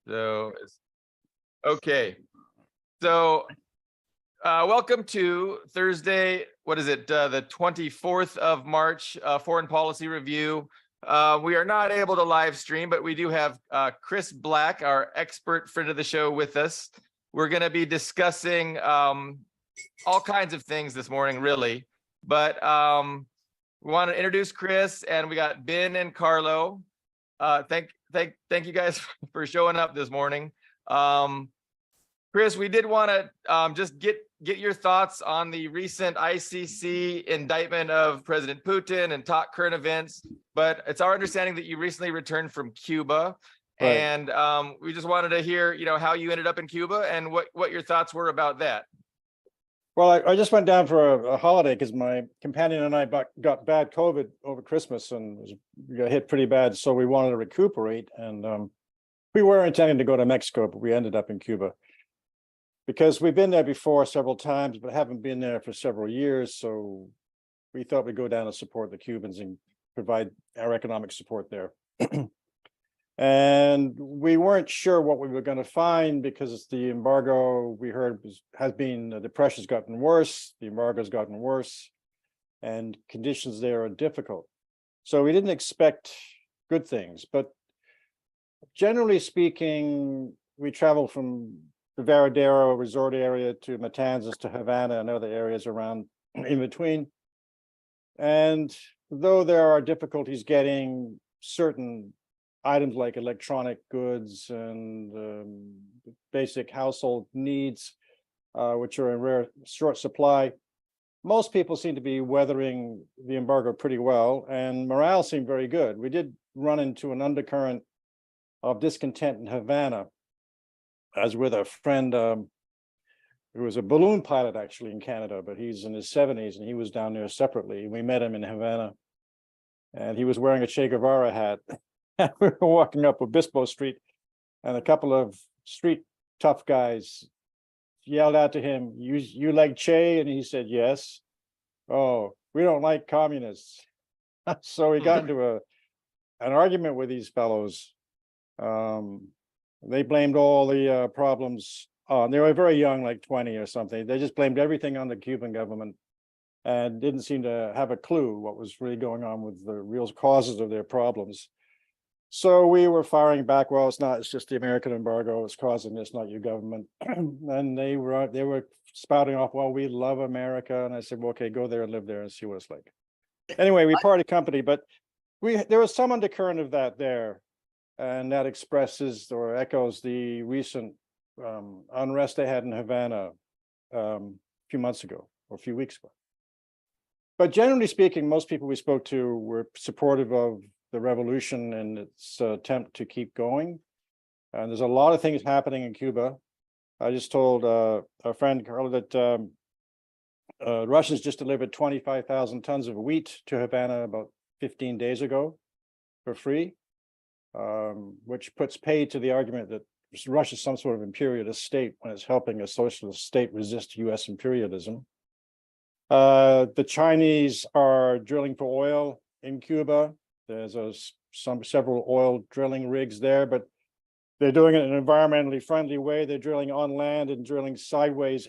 So, okay. So, welcome to Thursday. What is it? The 24th of March, Foreign Policy Review. We are not able to live stream, but we do have Chris Black, our expert friend of the show, with us. We're going to be discussing all kinds of things this morning, really. But we want to introduce Chris, and we got Ben and Carlo. Thank you guys for showing up this morning. Chris, we did want to just get your thoughts on the recent ICC indictment of President Putin and talk current events. But it's our understanding that you recently returned from Cuba, Right. and we just wanted to hear, how you ended up in Cuba and what your thoughts were about that. Well, I just went down for a holiday because my companion and I got bad COVID over Christmas and we got hit pretty bad. So we wanted to recuperate, and we were intending to go to Mexico, but we ended up in Cuba because we've been there before several times, but haven't been there for several years. So we thought we'd go down and support the Cubans and provide our economic support there. And we weren't sure what we were going to find because the embargo we heard the pressure's gotten worse, the embargo's gotten worse, and conditions there are difficult. So we didn't expect good things, but generally speaking, we traveled from the Varadero resort area to Matanzas to Havana and other areas around in between. And though there are difficulties getting certain items like electronic goods and basic household needs, which are in rare short supply, most people seem to be weathering the embargo pretty well, and morale seemed very good. We did run into an undercurrent of discontent in Havana. I was with a friend who was a balloon pilot actually in Canada, but he's in his 70s and he was down there separately. We met him in Havana and he was wearing a Che Guevara hat. We were walking up Obispo Street, and a couple of street tough guys yelled out to him, "You like Che?" And he said, "Yes." "Oh, we don't like communists." So he got into an argument with these fellows. They blamed all the problems. They were very young, like 20 or something. They just blamed everything on the Cuban government and didn't seem to have a clue what was really going on with the real causes of their problems. So we were firing back. Well, it's just the American embargo is causing this, not your government. And they were spouting off, "Well, we love America." And I said, "Well, okay, go there and live there and see what it's like." Anyway, we parted company, but there was some undercurrent of that there. And that expresses or echoes the recent unrest they had in Havana a few months ago or a few weeks ago. But generally speaking, most people we spoke to were supportive of the revolution and its attempt to keep going. And there's a lot of things happening in Cuba. I just told our friend Carlo that Russians just delivered 25,000 tons of wheat to Havana about 15 days ago for free, which puts paid to the argument that Russia is some sort of imperialist state when it's helping a socialist state resist US imperialism. The Chinese are drilling for oil in Cuba. There's several oil drilling rigs there, but they're doing it in an environmentally friendly way. They're drilling on land and drilling sideways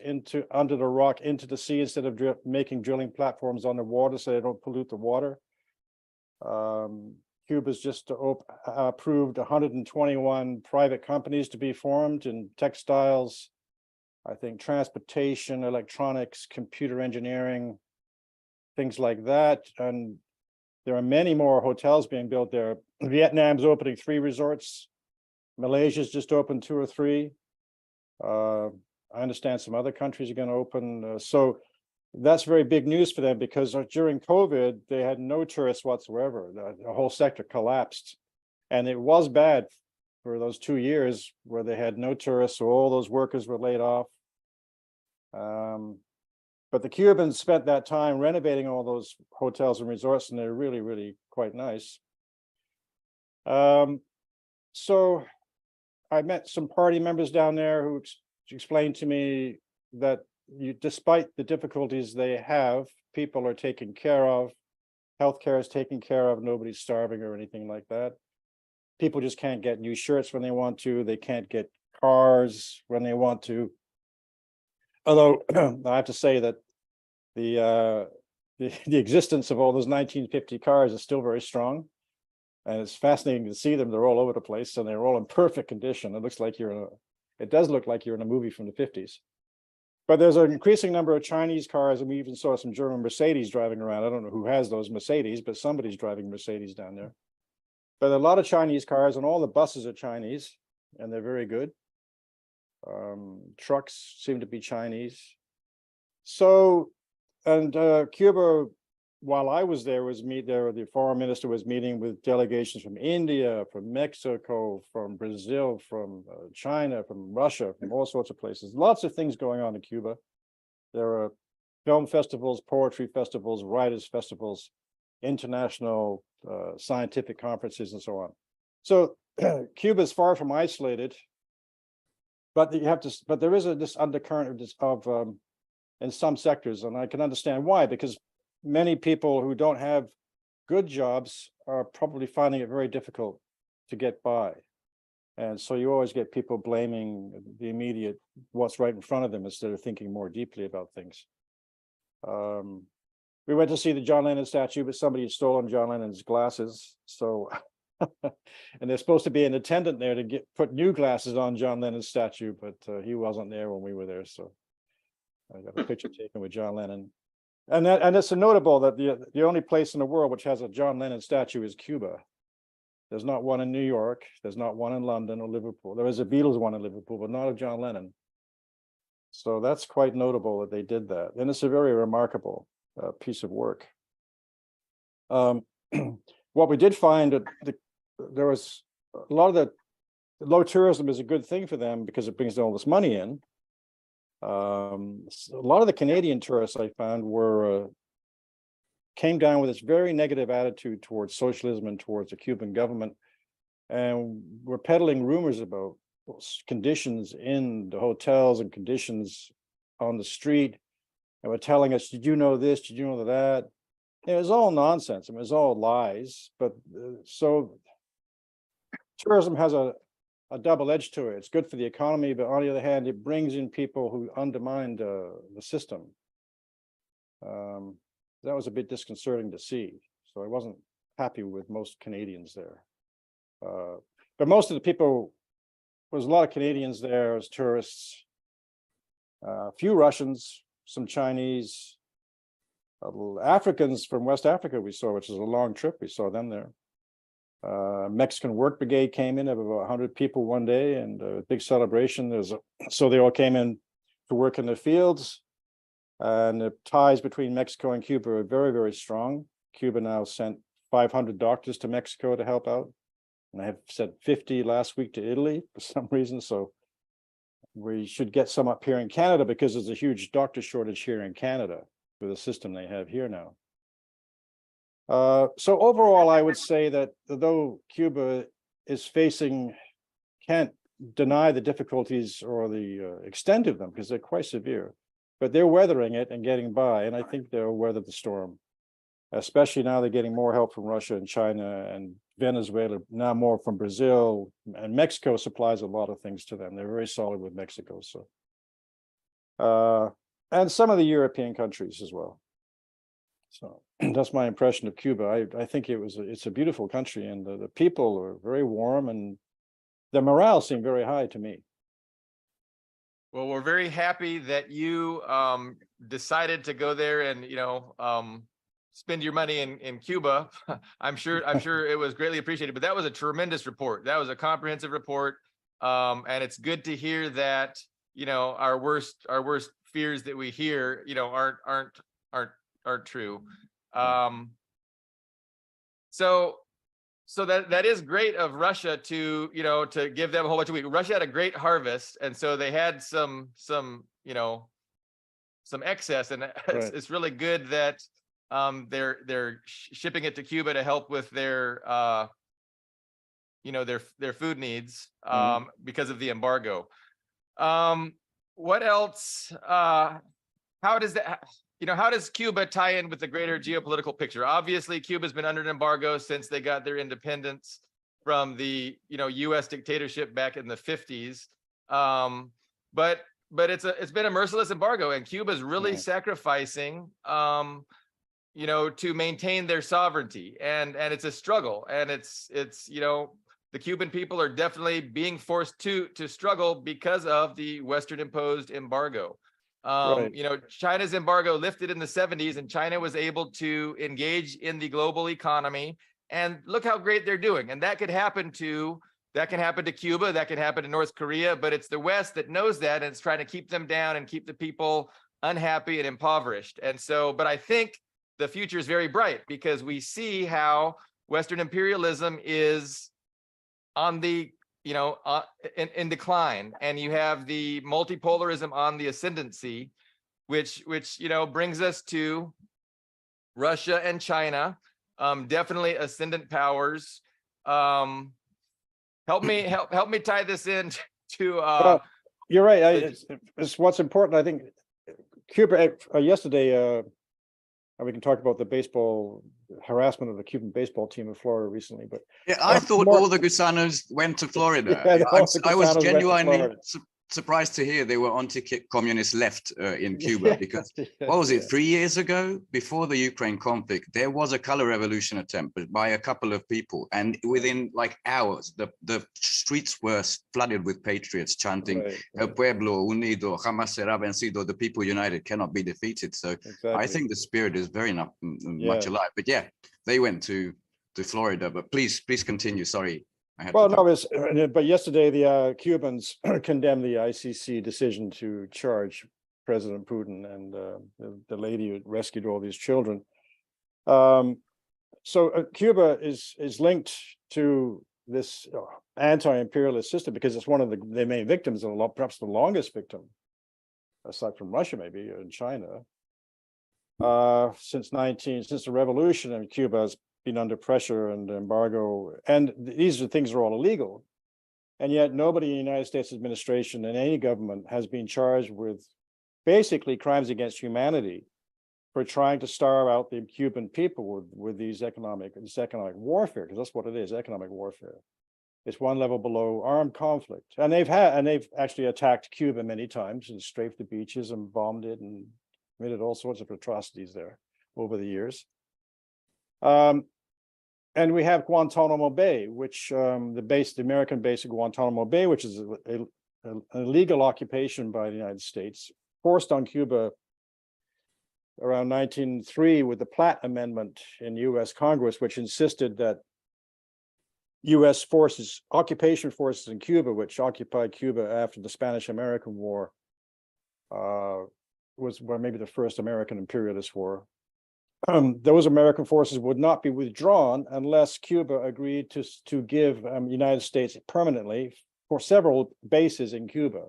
under the rock into the sea instead of making drilling platforms underwater so they don't pollute the water. Cuba's just approved 121 private companies to be formed in textiles, I think transportation, electronics, computer engineering, things like that. And there are many more hotels being built there. Vietnam's opening 3 resorts. Malaysia's just opened 2 or 3. I understand some other countries are going to open. So that's very big news for them because during COVID, they had no tourists whatsoever. The whole sector collapsed. And it was bad for those 2 years where they had no tourists, so all those workers were laid off. But the Cubans spent that time renovating all those hotels and resorts, and they're really, really quite nice. So I met some party members down there who explained to me that despite the difficulties they have, people are taken care of. Healthcare is taken care of. Nobody's starving or anything like that. people just can't get new shirts when they want to. They can't get cars when they want to. Although I have to say that the existence of all those 1950 cars is still very strong. And it's fascinating to see them. They're all over the place and they're all in perfect condition. It looks like it does look like you're in a movie from the 50s. But there's an increasing number of Chinese cars, and we even saw some German Mercedes driving around. I don't know who has those Mercedes, but somebody's driving Mercedes down there. But a lot of Chinese cars, and all the buses are Chinese, and they're very good. Trucks seem to be Chinese. So, and Cuba, while I was there, the foreign minister was meeting with delegations from India, from Mexico, from Brazil, from China, from Russia, from all sorts of places. Lots of things going on in Cuba. There are film festivals, poetry festivals, writers festivals, international scientific conferences, and so on. So Cuba is far from isolated, but there is this undercurrent of in some sectors, and I can understand why, because many people who don't have good jobs are probably finding it very difficult to get by. And so you always get people blaming the immediate, what's right in front of them, instead of thinking more deeply about things. We went to see the John Lennon statue, but somebody had stolen John Lennon's glasses. So, and there's supposed to be an attendant there to put new glasses on John Lennon's statue, but he wasn't there when we were there. So I got a picture taken with John Lennon. And it's notable that the only place in the world which has a John Lennon statue is Cuba. There's not one in New York. There's not one in London or Liverpool. There is a Beatles one in Liverpool, but not a John Lennon. So that's quite notable that they did that. And it's a very remarkable piece of work. What we did find that there was a lot of the low tourism is a good thing for them because it brings all this money in. A lot of the Canadian tourists I found came down with this very negative attitude towards socialism and towards the Cuban government, and were peddling rumors about conditions in the hotels and conditions on the street, and were telling us, "Did you know this? Did you know that?" It was all nonsense. I mean, it was all lies. But so tourism has a double edge to it. It's good for the economy, but on the other hand, it brings in people who undermine the system. That was a bit disconcerting to see. So I wasn't happy with most Canadians there. But most of the people, there was a lot of Canadians there as tourists, a few Russians, some Chinese, Africans from West Africa we saw, which is a long trip. We saw them there. Mexican Work Brigade came in of about 100 people one day, and a big celebration. So they all came in to work in the fields, and the ties between Mexico and Cuba are very, very strong. Cuba now sent 500 doctors to Mexico to help out, and I have sent 50 last week to Italy for some reason. So we should get some up here in Canada, because there's a huge doctor shortage here in Canada with the system they have here now. So overall, I would say that though Cuba is can't deny the difficulties or the extent of them, because they're quite severe, but they're weathering it and getting by. And I think they'll weather the storm, especially now they're getting more help from Russia and China and Venezuela, now more from Brazil, and Mexico supplies a lot of things to them. They're very solid with Mexico. So, and some of the European countries as well. So that's my impression of Cuba. I think it's a beautiful country, and the people are very warm, and the morale seemed very high to me. Well, we're very happy that you decided to go there and spend your money in Cuba. I'm sure it was greatly appreciated. But that was a tremendous report. That was a comprehensive report, and it's good to hear that our worst fears that we hear aren't true. So that is great of Russia to give them a whole bunch of wheat. Russia had a great harvest, and so they had some excess, and it's really good that they're shipping it to Cuba to help with their food needs because of the embargo. What else? How does Cuba tie in with the greater geopolitical picture? Obviously, Cuba's been under an embargo since they got their independence. from the U.S. dictatorship back in the 50s. But it's been a merciless embargo, and Cuba's really sacrificing to maintain their sovereignty, and it's a struggle, and it's the Cuban people are definitely being forced to struggle because of the Western imposed embargo. Right. China's embargo lifted in the 70s, and China was able to engage in the global economy, and look how great they're doing. And that can happen to Cuba, that can happen to North Korea, but it's the West that knows that, and it's trying to keep them down and keep the people unhappy and impoverished. And so, but I think the future is very bright, because we see how Western imperialism is on the in decline, and you have the multipolarism on the ascendancy, which brings us to Russia and China, definitely ascendant powers. Help me tie this in to Well, you're right. It's what's important. I think Cuba yesterday. And we can talk about the baseball harassment of the Cuban baseball team in Florida recently, but yeah, I thought all the Gusanos went to Florida. Yeah, I was genuinely surprised to hear they were anti-communist left in Cuba, because what was it, 3 years ago, before the Ukraine conflict, there was a color revolution attempt by a couple of people, and within like hours, the streets were flooded with patriots chanting El pueblo unido jamás será vencido, the people united cannot be defeated. So I think the spirit is very much alive. But yeah, they went to Florida. But please continue. Sorry. Well, no, but yesterday the Cubans condemned the ICC decision to charge President Putin and the lady who rescued all these children. So Cuba is linked to this anti-imperialist system because it's one of the main victims, and perhaps the longest victim, aside from Russia, maybe, in China. Since the revolution, and Cuba has been under pressure and embargo, and these things are all illegal, and yet nobody in the United States administration and any government has been charged with basically crimes against humanity for trying to starve out the Cuban people with this economic warfare, because that's what it is, economic warfare. It's one level below armed conflict, and they've actually attacked Cuba many times and strafed the beaches and bombed it and committed all sorts of atrocities there over the years. And we have Guantanamo Bay, which the American base of Guantanamo Bay, which is an illegal occupation by the United States, forced on Cuba around 1903 with the Platt Amendment in U.S. Congress, which insisted that U.S. forces, occupation forces in Cuba, which occupied Cuba after the Spanish-American War, was maybe the first American imperialist war. Those American forces would not be withdrawn unless Cuba agreed to give the United States permanently for several bases in Cuba.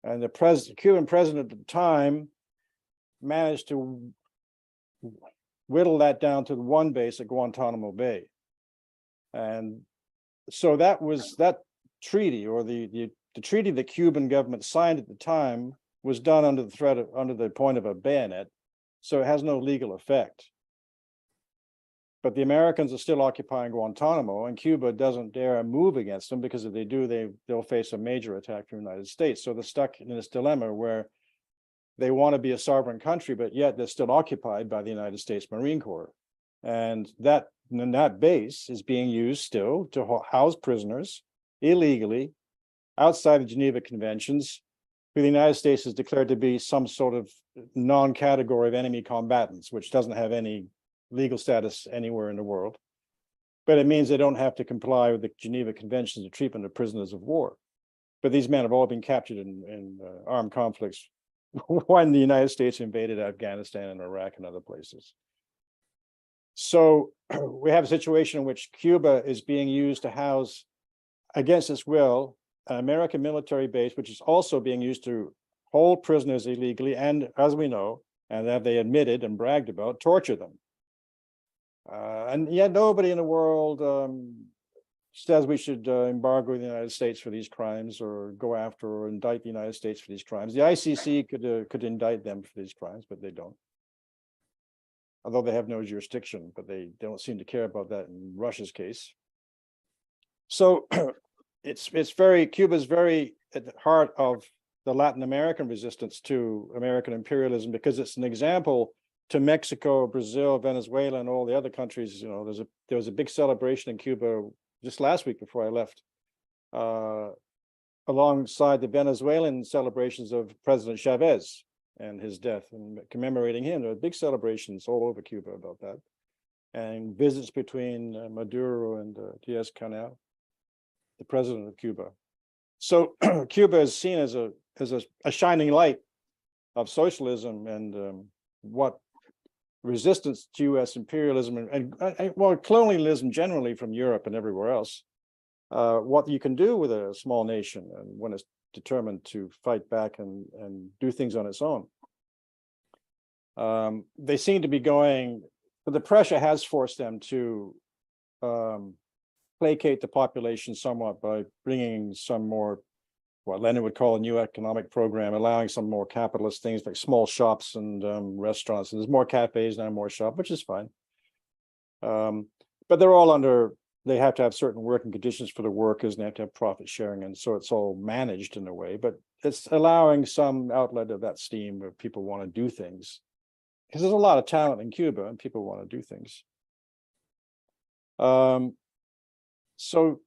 And the Cuban president at the time managed to whittle that down to one base at Guantanamo Bay. And so that treaty, or the treaty the Cuban government signed at the time, was done under the point of a bayonet. So it has no legal effect. But the Americans are still occupying Guantanamo, and Cuba doesn't dare move against them, because if they do, they'll face a major attack from the United States. So they're stuck in this dilemma where they want to be a sovereign country, but yet they're still occupied by the United States Marine Corps. And that base is being used still to house prisoners illegally outside the Geneva Conventions, who the United States has declared to be some sort of non-category of enemy combatants, which doesn't have any legal status anywhere in the world. But it means they don't have to comply with the Geneva Conventions of treatment of prisoners of war. But these men have all been captured in armed conflicts when the United States invaded Afghanistan and Iraq and other places. So we have a situation in which Cuba is being used to house, against its will, an American military base, which is also being used to hold prisoners illegally, and as we know, and that they admitted and bragged about, torture them. And yet nobody in the world says we should embargo the United States for these crimes, or go after or indict the United States for these crimes. The ICC could indict them for these crimes, but they don't. Although they have no jurisdiction, but they don't seem to care about that in Russia's case. So Cuba's very at the heart of the Latin American resistance to American imperialism, because it's an example to Mexico, Brazil, Venezuela, and all the other countries. You know, there was a big celebration in Cuba just last week before I left, alongside the Venezuelan celebrations of President Chavez and his death, and commemorating him. There were big celebrations all over Cuba about that, and visits between Maduro and Diaz-Canel, the president of Cuba. So Cuba is seen as a shining light of socialism and what resistance to U.S. imperialism and well, colonialism generally from Europe and everywhere else. What you can do with a small nation and when it's determined to fight back and do things on its own. They seem to be going, but the pressure has forced them to placate the population somewhat by bringing some more, what Lenin would call a new economic program, allowing some more capitalist things like small shops and restaurants. And there's more cafes now, more shops, which is fine. But they're all under, they have to have certain working conditions for the workers, and they have to have profit sharing. And so it's all managed in a way, but it's allowing some outlet of that steam where people want to do things. Because there's a lot of talent in Cuba and people want to do things. So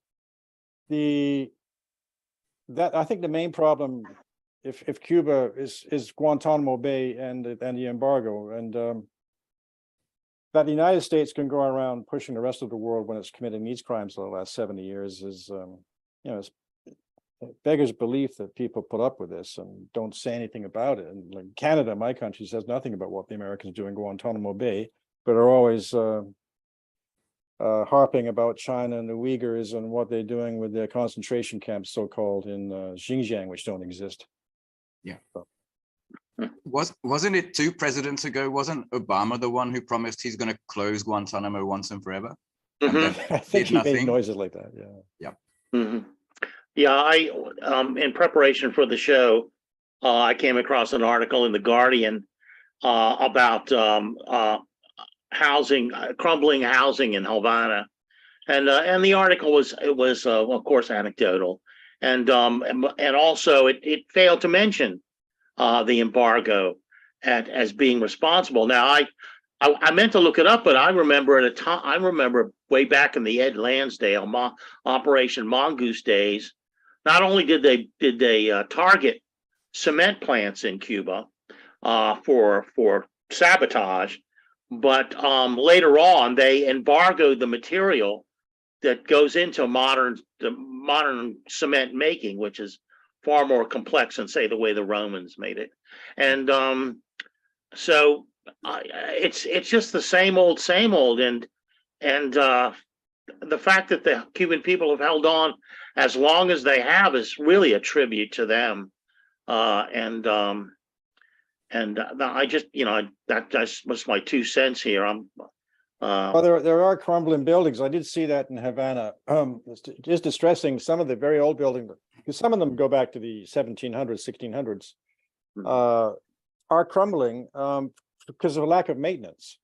I think the main problem, if Cuba is Guantanamo Bay and the embargo, and that the United States can go around pushing the rest of the world when it's committing these crimes for the last 70 years is, it beggars belief that people put up with this and don't say anything about it. And like Canada, my country, says nothing about what the Americans do in Guantanamo Bay, but are always harping about China and the Uyghurs and what they're doing with their concentration camps, so-called, in Xinjiang, which don't exist. Yeah. So. Wasn't it 2 presidents ago? Wasn't Obama the one who promised he's going to close Guantanamo once and forever? And then I think he nothing? made noises like that. Yeah. Yeah. Mm-hmm. Yeah, I in preparation for the show, I came across an article in the Guardian about housing, crumbling housing in Havana, and the article was of course anecdotal, and also it failed to mention the embargo as being responsible. Now I meant to look it up, but I remember at a time, I remember way back in the Ed Lansdale Operation Mongoose days. Not only did they target cement plants in Cuba for sabotage, but later on they embargoed the material that goes into modern cement making, which is far more complex than, say, the way the Romans made it. And so it's just the same old, and the fact that the Cuban people have held on as long as they have is really a tribute to them. And I just, that's was my 2 cents here. Well, there are crumbling buildings. I did see that in Havana. It's just distressing. Some of the very old buildings, because some of them go back to the 1700s, 1600s, are crumbling because of a lack of maintenance.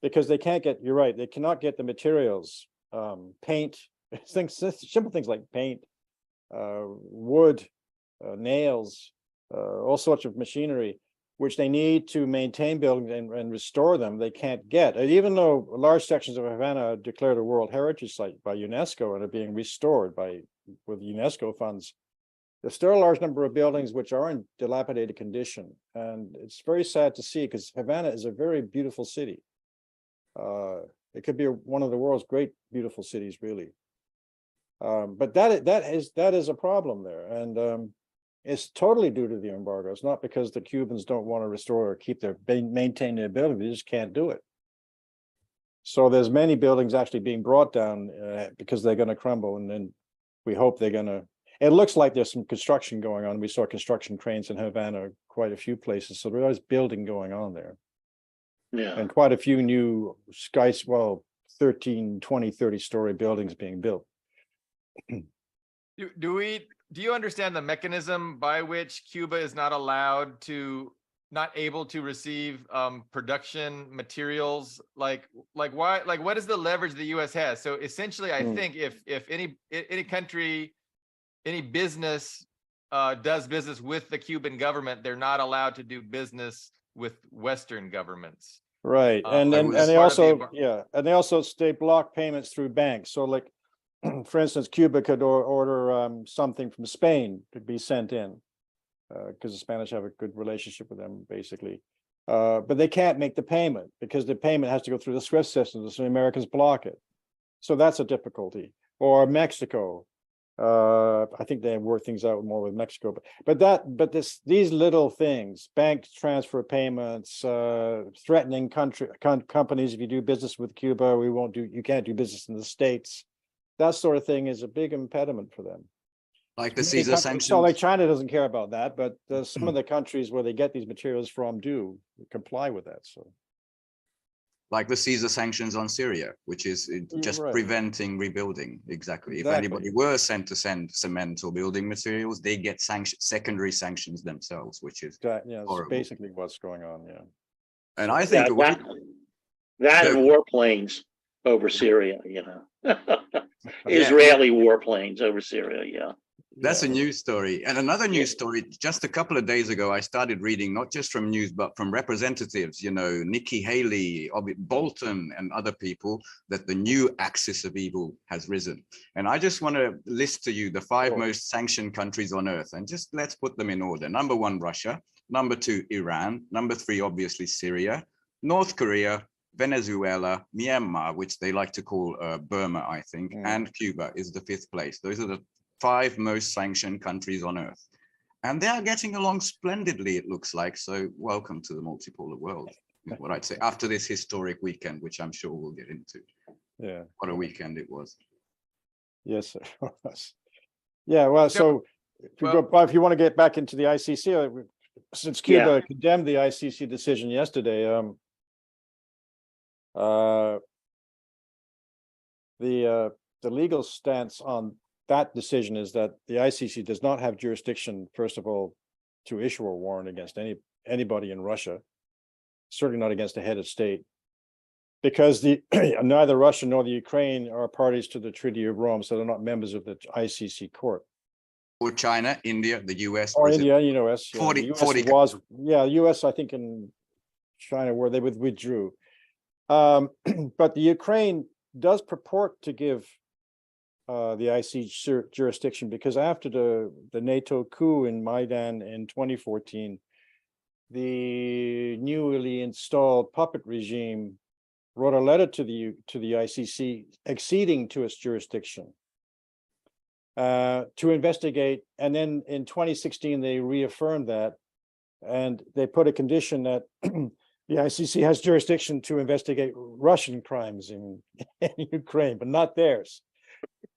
Because they can't get, you're right, they cannot get the materials, paint, simple things like paint, wood, nails, all sorts of machinery, which they need to maintain buildings and restore them. They can't get. And even though large sections of Havana are declared a World Heritage Site by UNESCO and are being restored with UNESCO funds, there's still a large number of buildings which are in dilapidated condition. And it's very sad to see, because Havana is a very beautiful city. It could be one of the world's great beautiful cities, really. But that is a problem there, and it's totally due to the embargo. It's not because the Cubans don't want to restore or maintain their buildings; they just can't do it. So there's many buildings actually being brought down because they're going to crumble, and then we hope they're going to. It looks like there's some construction going on. We saw construction cranes in Havana, quite a few places, so there is building going on there. Yeah. And quite a few new 13, 20, 30-story buildings being built. Do you understand the mechanism by which Cuba is not allowed to not able to receive production materials? Like why? Like what is the leverage the U.S. has? So essentially, I think if any country, any business does business with the Cuban government, they're not allowed to do business with Western governments. Right, and like and that's they part of the also, embar- yeah, and they block payments through banks. So like, for instance, Cuba could order something from Spain to be sent in, because the Spanish have a good relationship with them, basically. But they can't make the payment because the payment has to go through the SWIFT system, so the Americans block it. So that's a difficulty. Or Mexico. I think they work things out more with Mexico, but these little things, bank transfer payments, threatening companies, if you do business with Cuba, you can't do business in the States. That sort of thing is a big impediment for them. Like the Many Caesar countries- sanctions. So like China doesn't care about that, but some of the countries where they get these materials from do comply with that, so. Like the Caesar sanctions on Syria, which is just Right. preventing rebuilding. Exactly. If Exactly. anybody were sent to send cement or building materials, they get secondary sanctions themselves, which is Yeah, it's horrible. basically what's going on, yeah. And I Yeah, think that Yeah. and warplanes over Syria, Israeli warplanes over Syria, yeah. that's a Yeah. news story. And another news story, just a couple of days ago, I started reading, not just from news, but from representatives, Nikki Haley, Bolton, and other people, that the new axis of evil has risen. And I just want to list to you the 5 most sanctioned countries on earth, and just let's put them in order. Number 1, Russia. Number 2, Iran. Number 3, obviously, Syria. North Korea, Venezuela, Myanmar, which they like to call Burma, I think, and Cuba is the 5th place. Those are the 5 most sanctioned countries on earth, and they are getting along splendidly, it looks like. So welcome to the multipolar world, is what I'd say, after this historic weekend, which I'm sure we'll get into. Yeah. What a weekend it was. Yes, it was. Yeah, well, so if you want to get back into the ICC, since Cuba condemned the ICC decision yesterday, the legal stance on that decision is that the ICC does not have jurisdiction, first of all, to issue a warrant against anybody in Russia, certainly not against a head of state, because neither Russia nor the Ukraine are parties to the Treaty of Rome, so they're not members of the ICC court. Or China, India, the US. Or India, US. 40, the US 40 was, the US, I think, and China, where they withdrew. But the Ukraine does purport to give the ICC jurisdiction, because after the NATO coup in Maidan in 2014, the newly installed puppet regime wrote a letter to the ICC acceding to its jurisdiction to investigate, and then in 2016 they reaffirmed that, and they put a condition that the ICC has jurisdiction to investigate Russian crimes in Ukraine, but not theirs.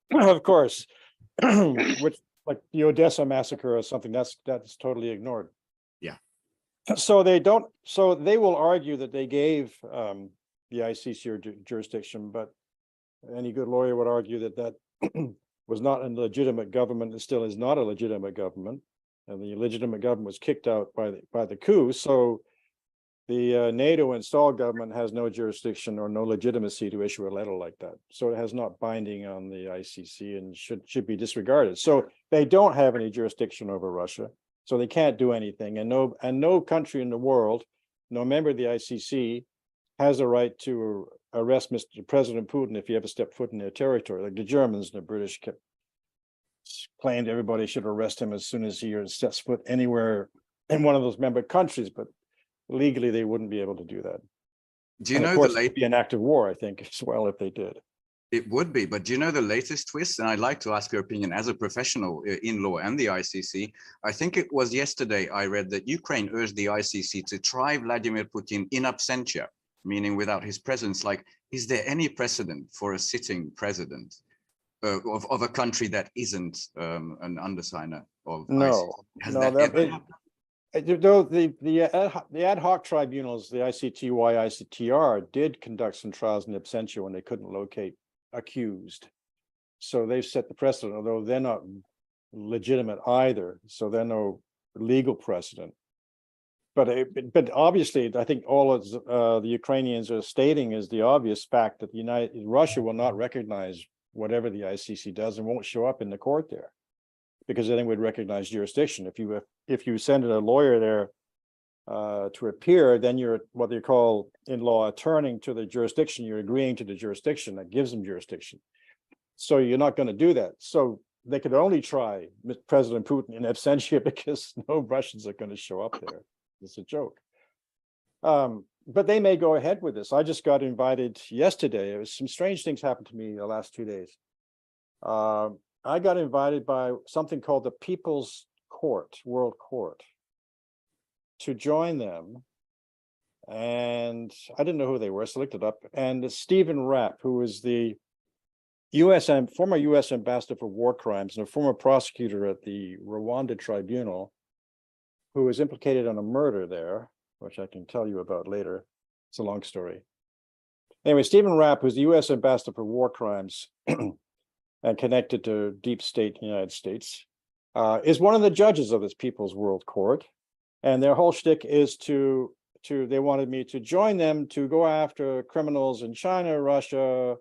Of course, which, like the Odessa massacre or something, that's totally ignored. Yeah. So they will argue that they gave the ICC jurisdiction, but any good lawyer would argue that was not a legitimate government, and still is not a legitimate government, and the legitimate government was kicked out by the coup. So the NATO installed government has no jurisdiction or no legitimacy to issue a letter like that. So it has not binding on the ICC and should be disregarded. So they don't have any jurisdiction over Russia, so they can't do anything. And no country in the world, no member of the ICC, has a right to arrest Mr. President Putin if he ever stepped foot in their territory. Like the Germans and the British claimed everybody should arrest him as soon as he steps foot anywhere in one of those member countries, but legally they wouldn't be able to do that. Do you and know of course, the it would be an act of war, I think, as well, if they did. It would be, but do you know the latest twist? And I'd like to ask your opinion as a professional in law and the ICC. I think it was yesterday I read that Ukraine urged the ICC to try Vladimir Putin in absentia, meaning without his presence. Like, is there any precedent for a sitting president of a country that isn't an undersigner of No, ICC? Has no, that ever happened? The ad hoc tribunals, the ICTY, ICTR, did conduct some trials in absentia when they couldn't locate accused. So they've set the precedent, although they're not legitimate either. So they're no legal precedent. but obviously, I think all of the Ukrainians are stating is the obvious fact that Russia will not recognize whatever the ICC does and won't show up in the court there, because then it would recognize jurisdiction. If you send a lawyer there to appear, then you're what they call in law turning to the jurisdiction. You're agreeing to the jurisdiction that gives them jurisdiction. So you're not going to do that. So they could only try President Putin in absentia because no Russians are going to show up there. It's a joke. But they may go ahead with this. I just got invited yesterday. Some strange things happened to me the last 2 days. I got invited by something called the People's Court, World Court, to join them. And I didn't know who they were, so I looked it up. And Stephen Rapp, who is the former U.S. ambassador for war crimes and a former prosecutor at the Rwanda tribunal, who was implicated in a murder there, which I can tell you about later. It's a long story. Anyway, Stephen Rapp, who's the U.S. ambassador for war crimes and connected to deep state in the United States, is one of the judges of this People's World Court. And their whole shtick is they wanted me to join them to go after criminals in China, Russia,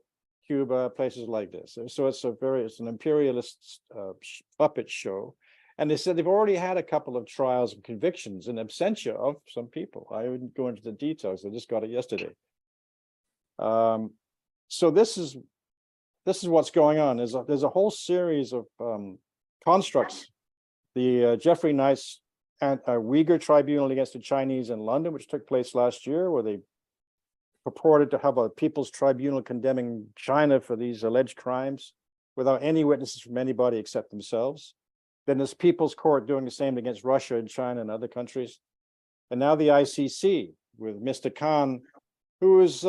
Cuba, places like this. So it's an imperialist puppet show. And they said they've already had a couple of trials and convictions in absentia of some people. I wouldn't go into the details. I just got it yesterday. So this is what's going on. There's a whole series of constructs. The Jeffrey Nice and Uyghur Tribunal against the Chinese in London, which took place last year, where they purported to have a people's tribunal condemning China for these alleged crimes without any witnesses from anybody except themselves. Then this People's Court doing the same against Russia and China and other countries. And now the ICC with Mr. Khan, who was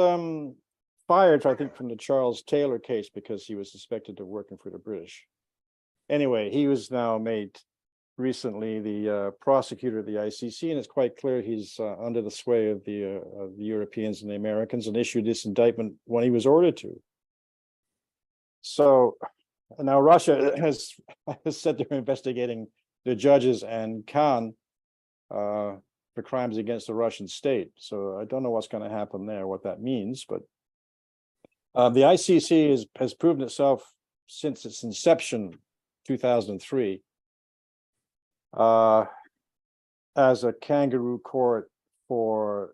fired, I think, from the Charles Taylor case because he was suspected of working for the British. Anyway, he was now made recently the prosecutor of the ICC, and it's quite clear he's under the sway of the Europeans and the Americans, and issued this indictment when he was ordered to. So now Russia has said they're investigating the judges and Khan for crimes against the Russian state. So I don't know what's going to happen there, what that means, but the ICC has proven itself since its inception, 2003, as a kangaroo court for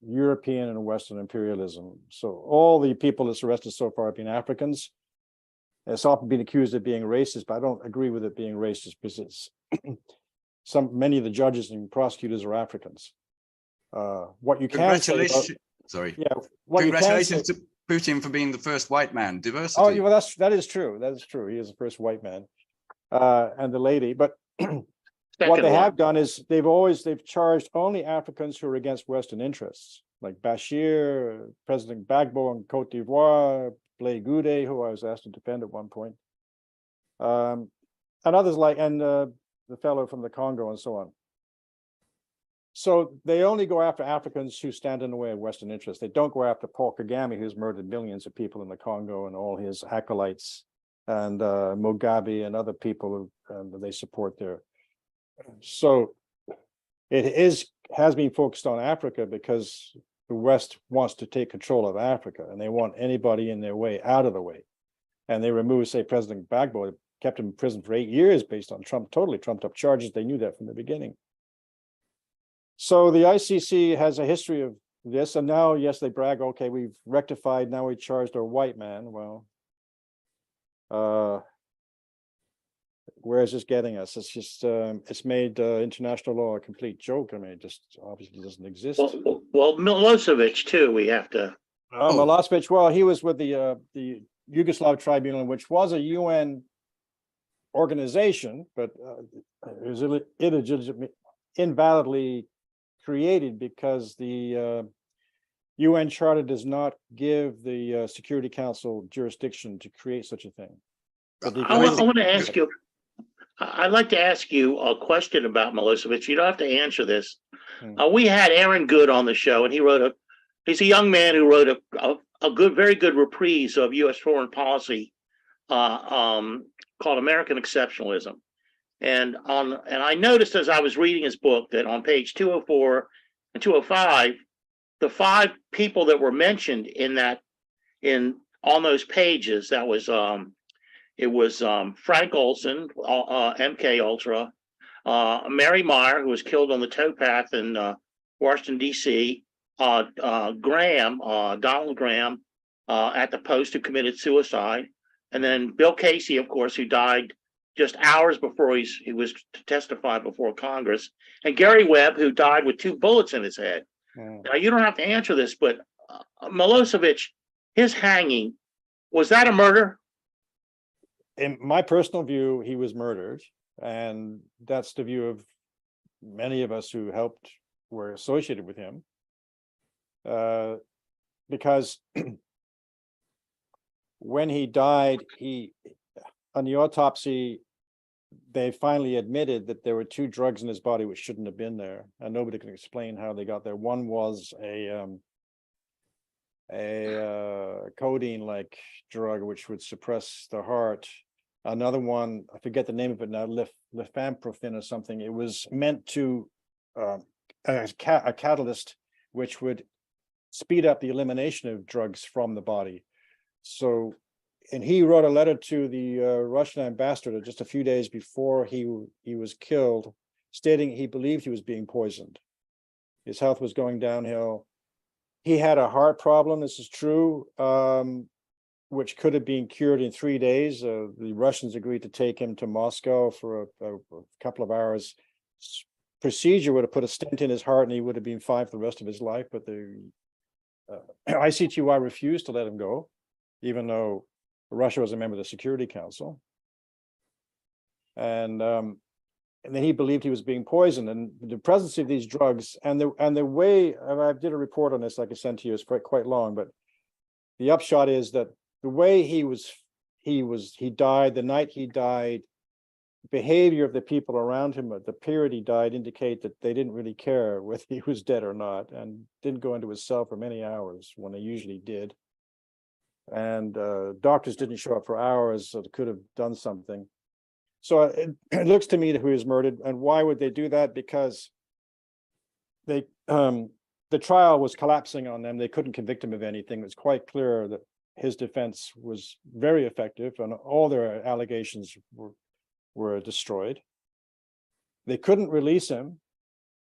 European and Western imperialism. So all the people that's arrested so far have been Africans. It's often been accused of being racist, but I don't agree with it being racist because it's many of the judges and prosecutors are Africans. What you can say about, congratulations to Putin for being the first white man. Diversity. Oh, well, that is true. That is true. He is the first white man, and the lady. But what they have done is they've charged only Africans who are against Western interests, like Bashir, President Gbagbo in Cote d'Ivoire, Blay Goudet, who I was asked to defend at one point, and others the fellow from the Congo and so on. So they only go after Africans who stand in the way of Western interests. They don't go after Paul Kagame, who's murdered millions of people in the Congo, and all his acolytes, and Mugabe and other people who they support there. So it has been focused on Africa because the West wants to take control of Africa, and they want anybody in their way out of the way. And they removed, say, President Gbagbo, kept him in prison for 8 years based on totally trumped up charges. They knew that from the beginning. So the ICC has a history of this, and now, yes, they brag, okay, we've rectified, now we charged a white man. Well, where is this getting us? It's just, it's made international law a complete joke. I mean, it just obviously doesn't exist. Well, Milosevic, too, we have to. Milosevic, well, he was with the Yugoslav Tribunal, which was a UN organization, but it was illegitimate, invalidly created because the UN Charter does not give the Security Council jurisdiction to create such a thing. I want to ask you, I'd like to ask you a question about Milosevic. You don't have to answer this. We had Aaron Good on the show, and he's a young man who wrote a very good reprise of U.S. foreign policy called American Exceptionalism. And I noticed as I was reading his book that on page 204 and 205, the 5 people that were mentioned on those pages, that was it was Frank Olson, MK Ultra, Mary Meyer, who was killed on the towpath in Washington, D.C., Graham, Donald Graham, at the post, who committed suicide, and then Bill Casey, of course, who died just hours before he was to testify before Congress, and Gary Webb, who died with 2 bullets in his head. Now, you don't have to answer this, but Milosevic, his hanging, was that a murder? In my personal view, he was murdered, and that's the view of many of us who were associated with him, because when he died, on the autopsy, they finally admitted that there were 2 drugs in his body which shouldn't have been there, and nobody can explain how they got there. One was a codeine-like drug which would suppress the heart. Another one, I forget the name of it now, lifamprofin or something. It was meant to a catalyst which would speed up the elimination of drugs from the body. So, and he wrote a letter to the Russian ambassador just a few days before he was killed, stating he believed he was being poisoned. His health was going downhill. He had a heart problem, this is true, which could have been cured in 3 days. The Russians agreed to take him to Moscow for a couple of hours. Procedure would have put a stent in his heart and he would have been fine for the rest of his life, but the ICTY refused to let him go, even though Russia was a member of the Security Council. And then he believed he was being poisoned, and the presence of these drugs and the way, and I did a report on this, like I sent to you, is quite long, but the upshot is that the way he died, the night he died, behavior of the people around him at the period he died indicate that they didn't really care whether he was dead or not, and didn't go into his cell for many hours when they usually did. And doctors didn't show up for hours, so they could have done something. So it looks to me that he was murdered. And why would they do that? Because the trial was collapsing on them. They couldn't convict him of anything. It was quite clear that his defense was very effective, and all their allegations were destroyed. They couldn't release him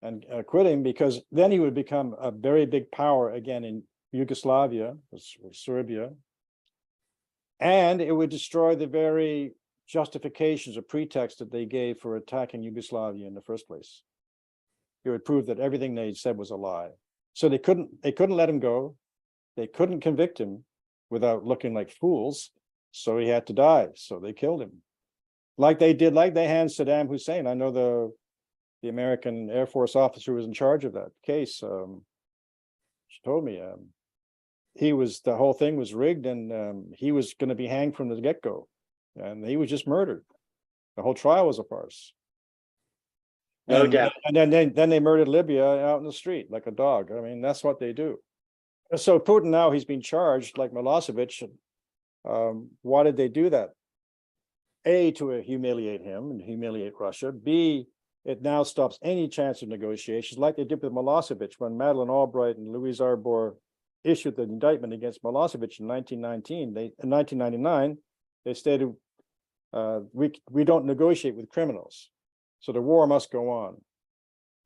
and acquit him, because then he would become a very big power again in Yugoslavia or Serbia, and it would destroy the very justifications or pretext that they gave for attacking Yugoslavia in the first place. It would prove that everything they said was a lie. So they couldn't let him go. They couldn't convict him without looking like fools. So he had to die. So they killed him. Like they hanged Saddam Hussein. I know the American Air Force officer who was in charge of that case. She told me the whole thing was rigged, and he was going to be hanged from the get-go, and he was just murdered. The whole trial was a farce. No doubt. And then they murdered Libya out in the street like a dog. I mean, that's what they do. So Putin now, he's been charged like Milosevic. Why did they do that? A, to humiliate him and humiliate Russia. B, it now stops any chance of negotiations, like they did with Milosevic when Madeleine Albright and Louise Arbour issued the indictment against Milosevic in 1999. They stated, we don't negotiate with criminals, so the war must go on.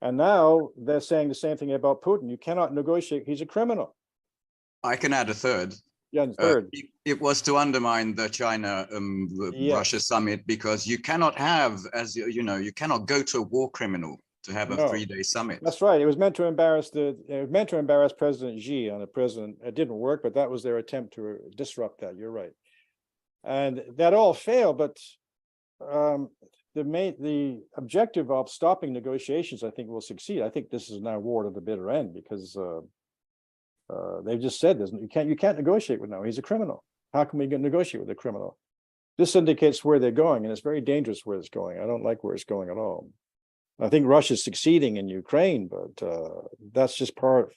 And now they're saying the same thing about Putin. You cannot negotiate. He's a criminal. I can add a third. Yeah, third. It was to undermine the China Russia summit, because you cannot have, as you know, you cannot go to a war criminal to have a 3-day summit. That's right. It was meant to embarrass President Xi on the president. It didn't work, but that was their attempt to disrupt that. You're right, and that all failed. But the objective of stopping negotiations, I think, will succeed. I think this is now war to the bitter end, because they've just said this. You can't negotiate with him. He's a criminal. How can we negotiate with a criminal? This indicates where they're going, and it's very dangerous where it's going. I don't like where it's going at all. I think Russia's succeeding in Ukraine, but that's just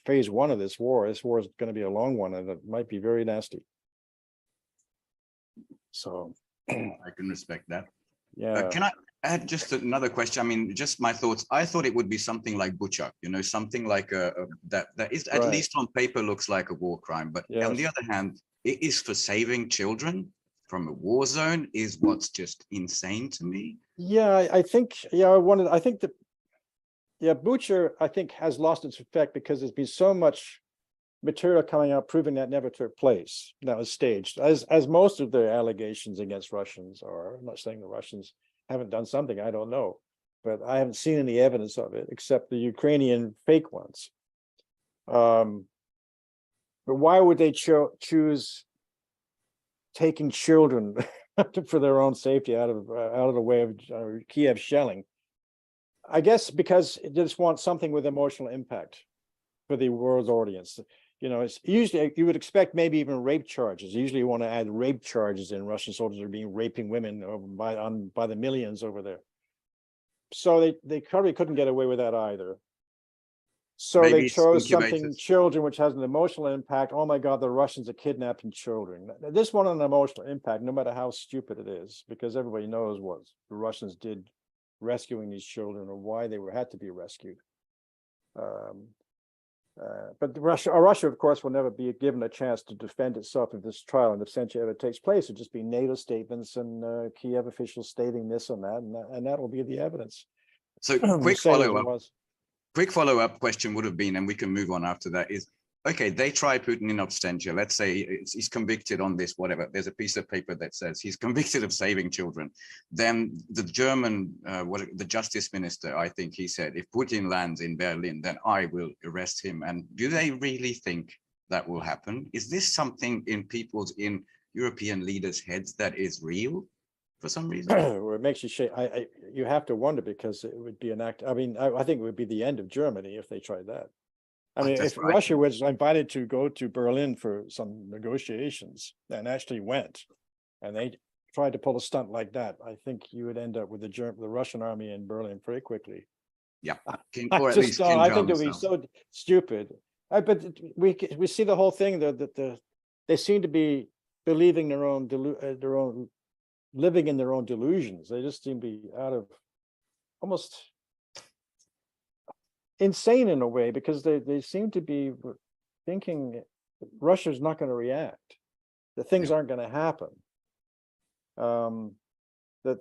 phase one of this war. This war is going to be a long one, and it might be very nasty. So I can respect that. Yeah. I had just another question. I mean, just my thoughts. I thought it would be something like Bucha, something like that is at Right. least on paper looks like a war crime. But on the Yes. other hand, it is for saving children from a war zone is what's just insane to me. Yeah, I think, I think that, yeah, Butcher, I think, has lost its effect because there's been so much material coming out proving that never took place. That was staged, as most of the allegations against Russians are. I'm not saying the Russians haven't done something, I don't know, but I haven't seen any evidence of it except the Ukrainian fake ones. But why would they choose taking children for their own safety out of the way of Kiev shelling? I guess because they just want something with emotional impact for the world's audience. It's usually, you would expect maybe even rape charges. Usually you want to add rape charges in. Russian soldiers are being raping women by the millions over there. So they probably couldn't get away with that either. So Maybe they it's chose something, incubators. children, which has an emotional impact. Oh my God, the Russians are kidnapping children. This one an emotional impact, no matter how stupid it is, because everybody knows what the Russians did rescuing these children or why they had to be rescued. But Russia, of course, will never be given a chance to defend itself if this trial and absentia ever takes place. It'll just be NATO statements and Kiev officials stating this and that, and that will be the evidence. So quick follow-up question would have been, and we can move on after that, is, okay, they try Putin in absentia. Let's say he's convicted on this, whatever. There's a piece of paper that says he's convicted of saving children. Then the German, the justice minister, I think he said, if Putin lands in Berlin, then I will arrest him. And do they really think that will happen? Is this something in European leaders' heads that is real for some reason? Or it makes you shake. You have to wonder, because it would be an act. I mean, I think it would be the end of Germany if they tried that. I mean, if Russia was invited to go to Berlin for some negotiations and actually went, and they tried to pull a stunt like that, I think you would end up with the Russian army in Berlin very quickly. Yeah, I think it would be so stupid. But we see the whole thing that they seem to be believing their own living in their own delusions. They just seem to be out of almost insane in a way, because they seem to be thinking Russia's not going to react, that things aren't going to happen, that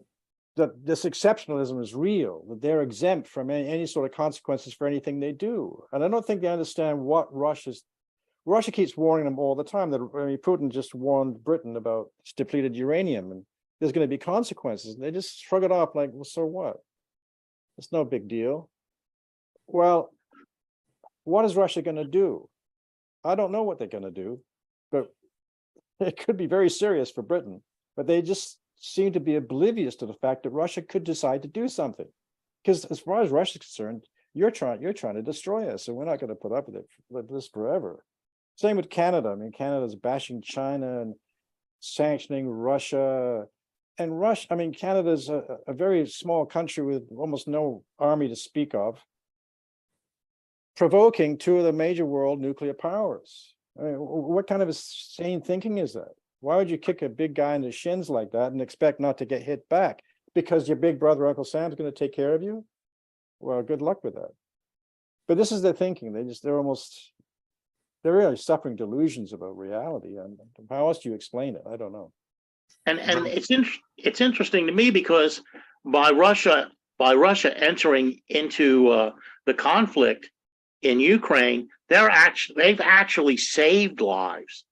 this exceptionalism is real, that they're exempt from any sort of consequences for anything they do. And I don't think they understand what Russia keeps warning them all the time. That, I mean, Putin just warned Britain about depleted uranium and there's going to be consequences. And they just shrug it off like, well, so what? It's no big deal. Well, what is Russia going to do? I don't know what they're going to do, but it could be very serious for Britain. But they just seem to be oblivious to the fact that Russia could decide to do something. Because as far as Russia's concerned, you're trying to destroy us, and we're not going to put up with this forever. Same with Canada. I mean, Canada's bashing China and sanctioning Russia. And I mean, Canada's a very small country with almost no army to speak of, provoking two of the major world nuclear powers. I mean, what kind of insane thinking is that? Why would you kick a big guy in the shins like that and expect not to get hit back? Because your big brother, Uncle Sam's going to take care of you? Well, good luck with that. But this is their thinking. They're really suffering delusions about reality. And how else do you explain it? I don't know. And it's interesting to me, because by Russia entering into the conflict in Ukraine, they've actually saved lives.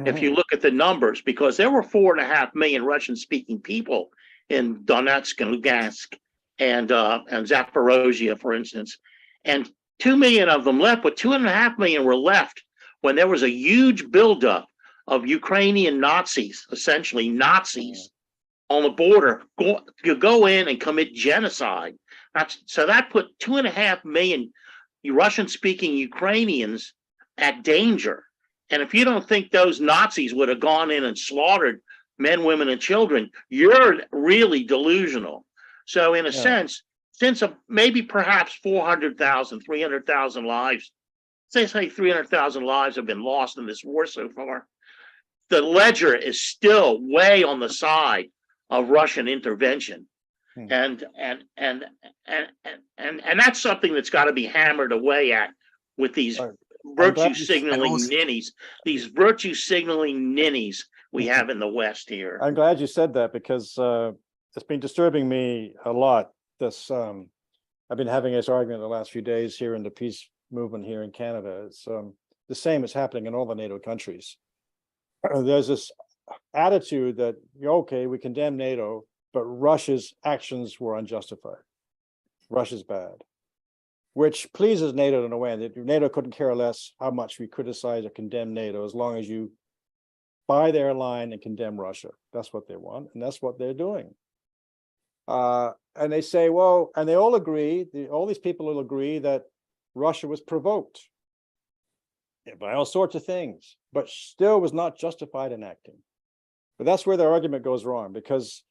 If you look at the numbers, because there were 4.5 million Russian-speaking people in Donetsk and Lugansk and Zaporozhye, for instance, and 2 million of them left, but 2.5 million were left when there was a huge buildup of Ukrainian Nazis, essentially Nazis, on the border, go in and commit genocide. So that put 2.5 million Russian-speaking Ukrainians at danger. And if you don't think those Nazis would have gone in and slaughtered men, women, and children, you're really delusional. So in a sense, since maybe perhaps 400,000, 300,000 lives, say 300,000 lives have been lost in this war so far, the ledger is still way on the side of Russian intervention. And that's something that's got to be hammered away at with these virtue signaling ninnies, we have in the West here. I'm glad you said that, because it's been disturbing me a lot. I've been having this argument the last few days here in the peace movement here in Canada. It's the same is happening in all the NATO countries. There's this attitude that, okay, we condemn NATO, but Russia's actions were unjustified. Russia's bad, which pleases NATO in a way that NATO couldn't care less how much we criticize or condemn NATO, as long as you buy their line and condemn Russia. That's what they want, and that's what they're doing. And they say, well, and they all agree, all these people will agree that Russia was provoked by all sorts of things, but still was not justified in acting. But that's where their argument goes wrong, because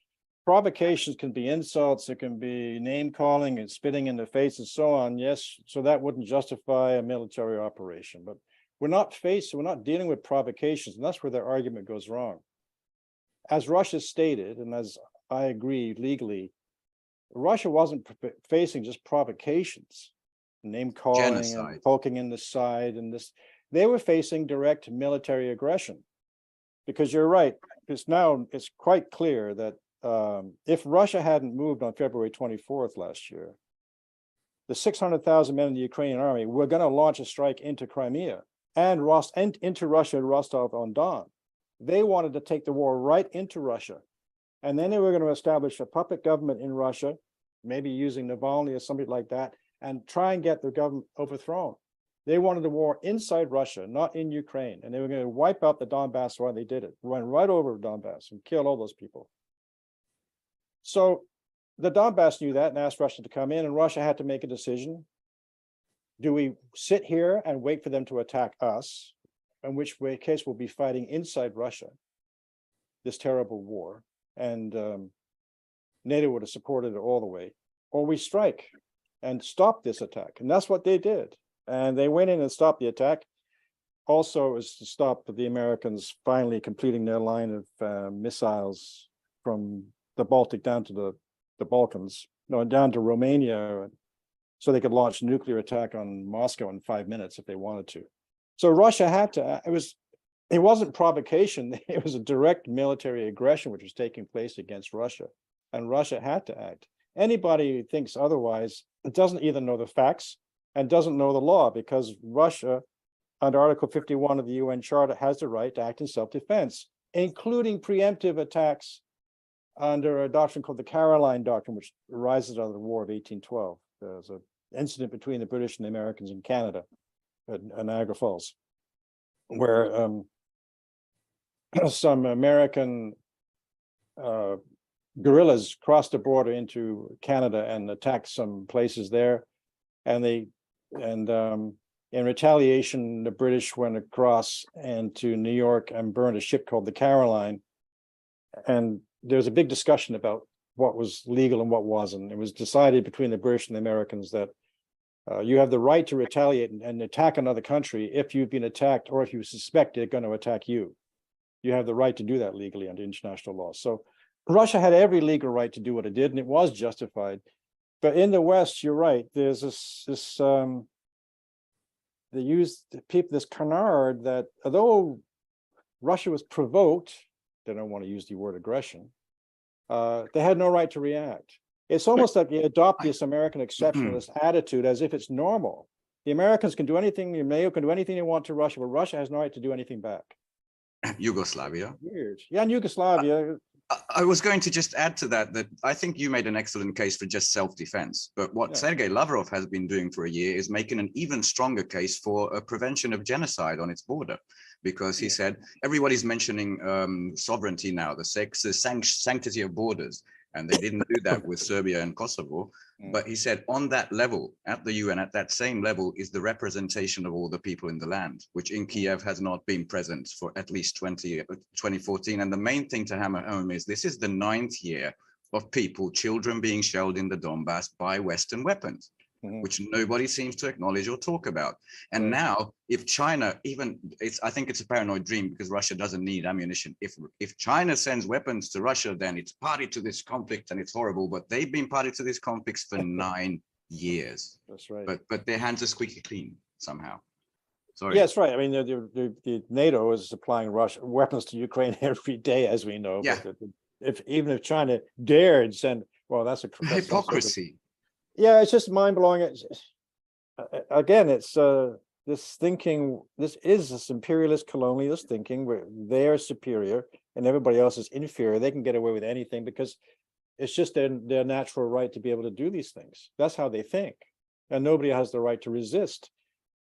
provocations can be insults, it can be name calling and spitting in the face and so on. Yes, so that wouldn't justify a military operation, but we're not dealing with provocations, and that's where their argument goes wrong. As Russia stated, and as I agree legally, Russia wasn't facing just provocations, name calling, and poking in the side, and this. They were facing direct military aggression, because you're right. It's quite clear that if Russia hadn't moved on February 24th last year, the 600,000 men in the Ukrainian army were going to launch a strike into Crimea and into Russia and Rostov-on-Don. They wanted to take the war right into Russia. And then they were going to establish a puppet government in Russia, maybe using Navalny or something like that, and try and get the government overthrown. They wanted the war inside Russia, not in Ukraine. And they were going to wipe out the Donbass while they did it, run right over Donbass and kill all those people. So the Donbass knew that and asked Russia to come in, and Russia had to make a decision. Do we sit here and wait for them to attack us, in which case we'll be fighting inside Russia, this terrible war, and NATO would have supported it all the way, or we strike and stop this attack. And that's what they did. And they went in and stopped the attack. Also, is to stop the Americans finally completing their line of missiles from the Baltic down to the Balkans, no, down to Romania, so they could launch a nuclear attack on Moscow in 5 minutes if they wanted to. So Russia had to, it wasn't provocation, it was a direct military aggression which was taking place against Russia, and Russia had to act. Anybody who thinks otherwise doesn't either know the facts and doesn't know the law, because Russia, under Article 51 of the UN Charter, has the right to act in self-defense, including preemptive attacks under a doctrine called the Caroline Doctrine, which arises out of the War of 1812. There's an incident between the British and the Americans in Canada at Niagara Falls, where some American guerrillas crossed the border into Canada and attacked some places there, and in retaliation, the British went across and to New York and burned a ship called the Caroline. And there's a big discussion about what was legal and what wasn't. It was decided between the British and the Americans that you have the right to retaliate and attack another country if you've been attacked, or if you suspect they're going to attack you. You have the right to do that legally under international law. So Russia had every legal right to do what it did, and it was justified. But in the West, you're right. There's they use this canard that although Russia was provoked, they don't want to use the word aggression, they had no right to react. It's almost like they adopt this American exceptionalist attitude as if it's normal. The Americans can do anything, the NATO can do anything they want to Russia, but Russia has no right to do anything back. Yugoslavia. Weird. Yeah, in Yugoslavia. I was going to just add to that I think you made an excellent case for just self-defense. But what Sergei Lavrov has been doing for a year is making an even stronger case for a prevention of genocide on its border. Because he said, everybody's mentioning sovereignty now, the sanctity of borders. And they didn't do that with Serbia and Kosovo. But he said on that level, at the UN, at that same level, is the representation of all the people in the land, which in Kiev has not been present for at least 2014. And the main thing to hammer home is this is the 9th year of children being shelled in the Donbass by Western weapons. Mhm. which nobody seems to acknowledge or talk about. And Right. now, if China, I think it's a paranoid dream because Russia doesn't need ammunition. If China sends weapons to Russia, then it's party to this conflict and it's horrible. But they've been party to this conflict for 9 years. That's right. But their hands are squeaky clean somehow. Sorry. Yes, right. I mean, the NATO is supplying Russia weapons to Ukraine every day, as we know. Yeah. But even if China dared send, well, that's that's also- Hypocrisy. Yeah, it's just mind blowing. Again, it's this thinking. This is this imperialist colonialist thinking where they are superior and everybody else is inferior. They can get away with anything because it's just their natural right to be able to do these things. That's how they think, and nobody has the right to resist.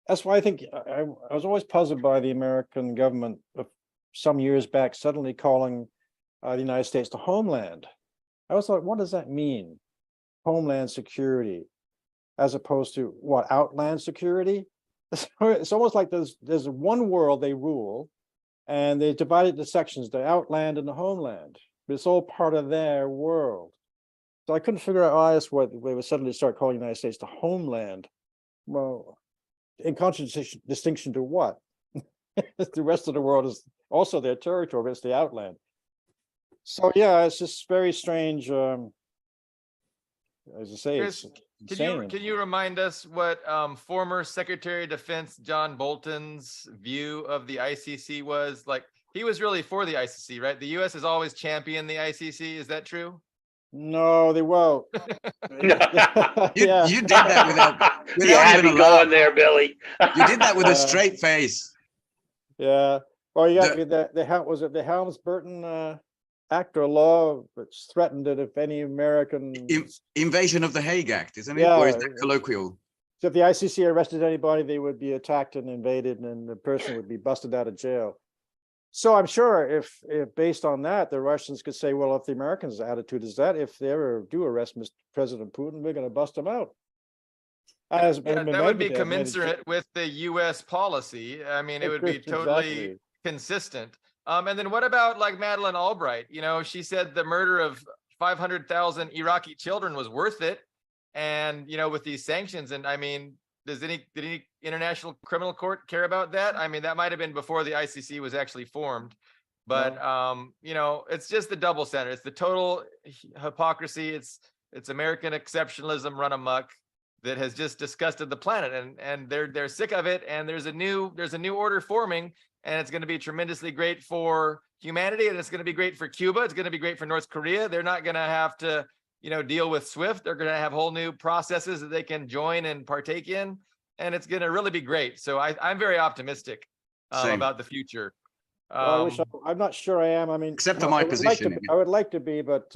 That's why I think I was always puzzled by the American government of some years back suddenly calling the United States the homeland. I always thought, what does that mean? Homeland security, as opposed to what, outland security? It's almost like there's one world they rule, and they divide it into sections, the outland and the homeland. But it's all part of their world. So I couldn't figure out why they would suddenly start calling the United States the homeland. Well, in contradistinction to what? The rest of the world is also their territory, but it's the outland. So yeah, it's just very strange. As I say, Chris, it's Can insane. you remind us what former Secretary of Defense John Bolton's view of the ICC was? Like, he was really for the ICC, right? The US has always championed the ICC. Is that true? No, they won't. You Yeah. did that You without had even me a laugh. going there, Billy. You did that with Yeah. a straight face. Yeah. Well, yeah, was it the Helms-Burton act or law which threatened that if any American, Invasion of the Hague Act, isn't it? Yeah, Or is that colloquial? so if the ICC arrested anybody, they would be attacked and invaded, and the person would be busted out of jail. So I'm sure if based on that, the Russians could say, well, if the Americans' attitude is that, if they ever do arrest Mr. President Putin, we're going to bust him out. As Yeah, that would be Medvedev made it- commensurate with the US policy. I mean, it would be totally Exactly. consistent. And then what about like Madeleine Albright? You know, she said the murder of 500,000 Iraqi children was worth it. And, you know, with these sanctions, and I mean, did any international criminal court care about that? I mean, that might have been before the ICC was actually formed. But, you know, it's just the double standard. It's the total hypocrisy. It's American exceptionalism run amok that has just disgusted the planet, and they're sick of it. And there's a new order forming, and it's going to be tremendously great for humanity, and it's going to be great for Cuba. It's going to be great for North Korea. They're not going to have to, you know, deal with SWIFT. They're going to have whole new processes that they can join and partake in, and it's going to really be great. So I'm very optimistic Same. about the future. Well, I'm not sure I am. I mean, Except for I my would like position. I would like to be, but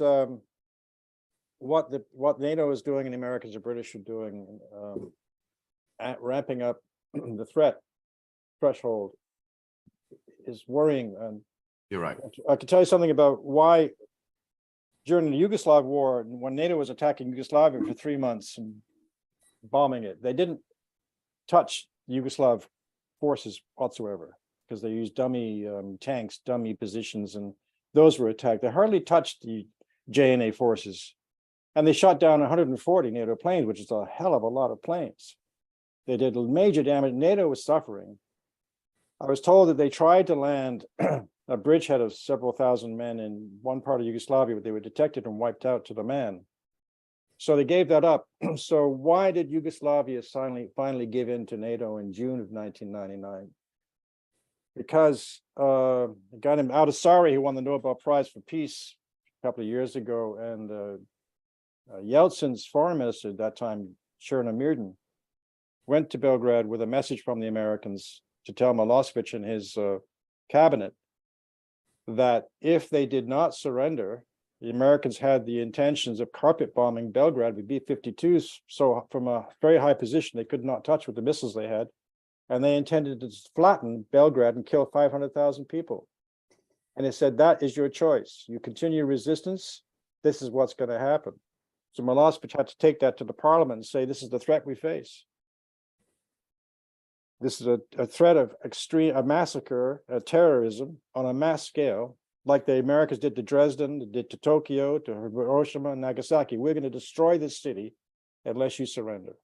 what NATO is doing and the Americans and British are doing, at ramping up the threat threshold is worrying. And You're right. I can tell you something about why during the Yugoslav war, when NATO was attacking Yugoslavia for 3 months and bombing it, they didn't touch Yugoslav forces whatsoever because they used dummy tanks, dummy positions, and those were attacked. They hardly touched the JNA forces. And they shot down 140 NATO planes, which is a hell of a lot of planes. They did major damage. NATO was suffering. I was told that they tried to land a bridgehead of several thousand men in one part of Yugoslavia, but they were detected and wiped out to the man. So they gave that up. So why did Yugoslavia finally give in to NATO in June of 1999? Because a guy named Aldasari, who won the Nobel Prize for Peace a couple of years ago, and Yeltsin's foreign minister at that time, Cherna Mirden, went to Belgrade with a message from the Americans to tell Milosevic and his cabinet that if they did not surrender, the Americans had the intentions of carpet bombing Belgrade with B-52s. So from a very high position, they could not touch with the missiles they had. And they intended to flatten Belgrade and kill 500,000 people. And they said, that is your choice. You continue resistance, this is what's going to happen. So Milosevic had to take that to the parliament and say, this is the threat we face. This is a threat of a massacre, a terrorism on a mass scale, like the Americans did to Dresden, did to Tokyo, to Hiroshima and Nagasaki. We're going to destroy this city unless you surrender.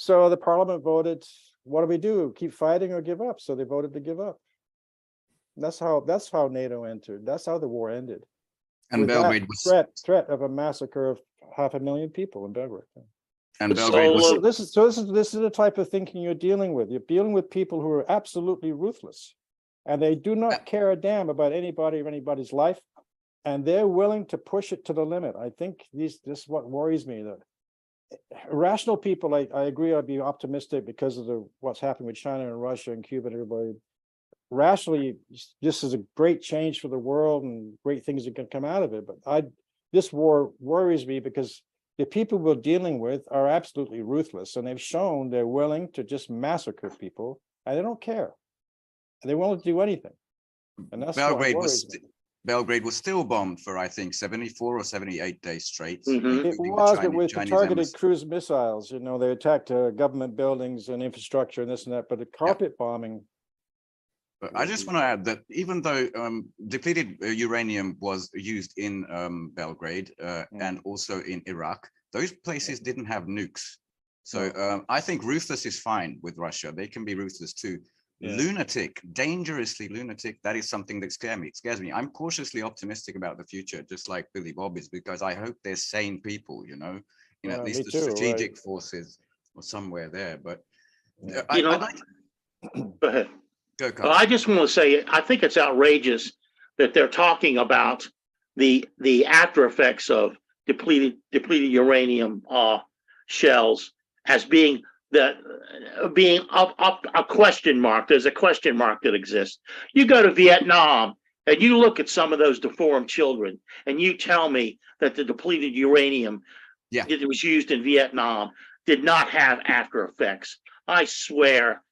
So the parliament voted, what do we do? Keep fighting or give up? So they voted to give up. That's how NATO entered. That's how the war ended. And With that Belgrade was threat of a massacre of 500,000 people in Belgrade. and So Belgrade was look- This is the type of thinking you're dealing with. You're dealing with people who are absolutely ruthless, and they do not care a damn about anybody or anybody's life, and they're willing to push it to the limit. I think this is what worries me. That rational people, I agree, I'd be optimistic because of what's happening with China and Russia and Cuba and everybody. Rationally, this is a great change for the world and great things that can come out of it. But this war worries me because the people we're dealing with are absolutely ruthless, and they've shown they're willing to just massacre people, and they don't care. They won't do anything, and that's Belgrade what was worries me. Belgrade was still bombed for I think 74 or 78 days straight. Mhm. It including the was, but Chinese- with the Chinese targeted embassy. cruise missiles, they attacked government buildings and infrastructure and this and that. But the carpet bombing, But I just want to add that even though depleted uranium was used in Belgrade and also in Iraq, those places didn't have nukes. So I think ruthless is fine with Russia. They can be ruthless too. Yeah. Lunatic, dangerously lunatic, that is something that scares me. I'm cautiously optimistic about the future, just like Billy Bob is, because I hope they're sane people, at Yeah, least me the too, strategic right. forces or somewhere there. But Yeah. I'd like Go ahead. go, Well, Carl. I just want to say, I think it's outrageous that they're talking about the after effects of depleted uranium shells as being up a question mark. There's a question mark that exists. You go to Vietnam and you look at some of those deformed children, and you tell me that the depleted uranium that was used in Vietnam did not have after effects. I swear.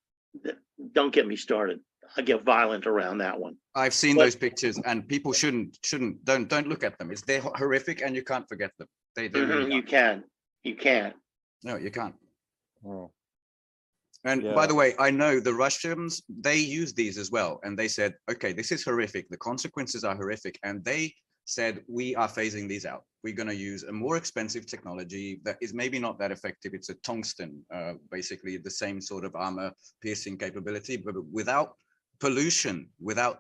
Don't get me started. I get violent around that one. I've seen But- those pictures, and people don't look at them. They're horrific, and you can't forget them. They really You are. can. No, you can't. oh, And Yeah. by the way, I know the Russians, they use these as well. And they said, okay, this is horrific. The consequences are horrific. And they said, we are phasing these out. We're going to use a more expensive technology that is maybe not that effective. It's a tungsten, basically the same sort of armor piercing capability, but without pollution, without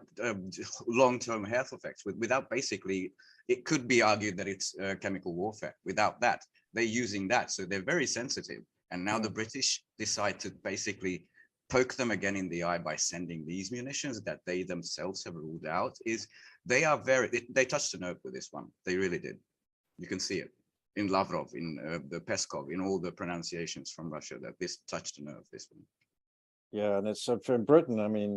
long-term health effects, without basically, it could be argued that it's chemical warfare. Without that, they're using that. So they're very sensitive. And now the British decide to basically poke them again in the eye by sending these munitions that they themselves have ruled out. They touched a nerve with this one. They really did. You can see it in Lavrov, in the Peskov, in all the pronunciations from Russia, that this touched a nerve, this one. yeah, and it's from Britain. I mean,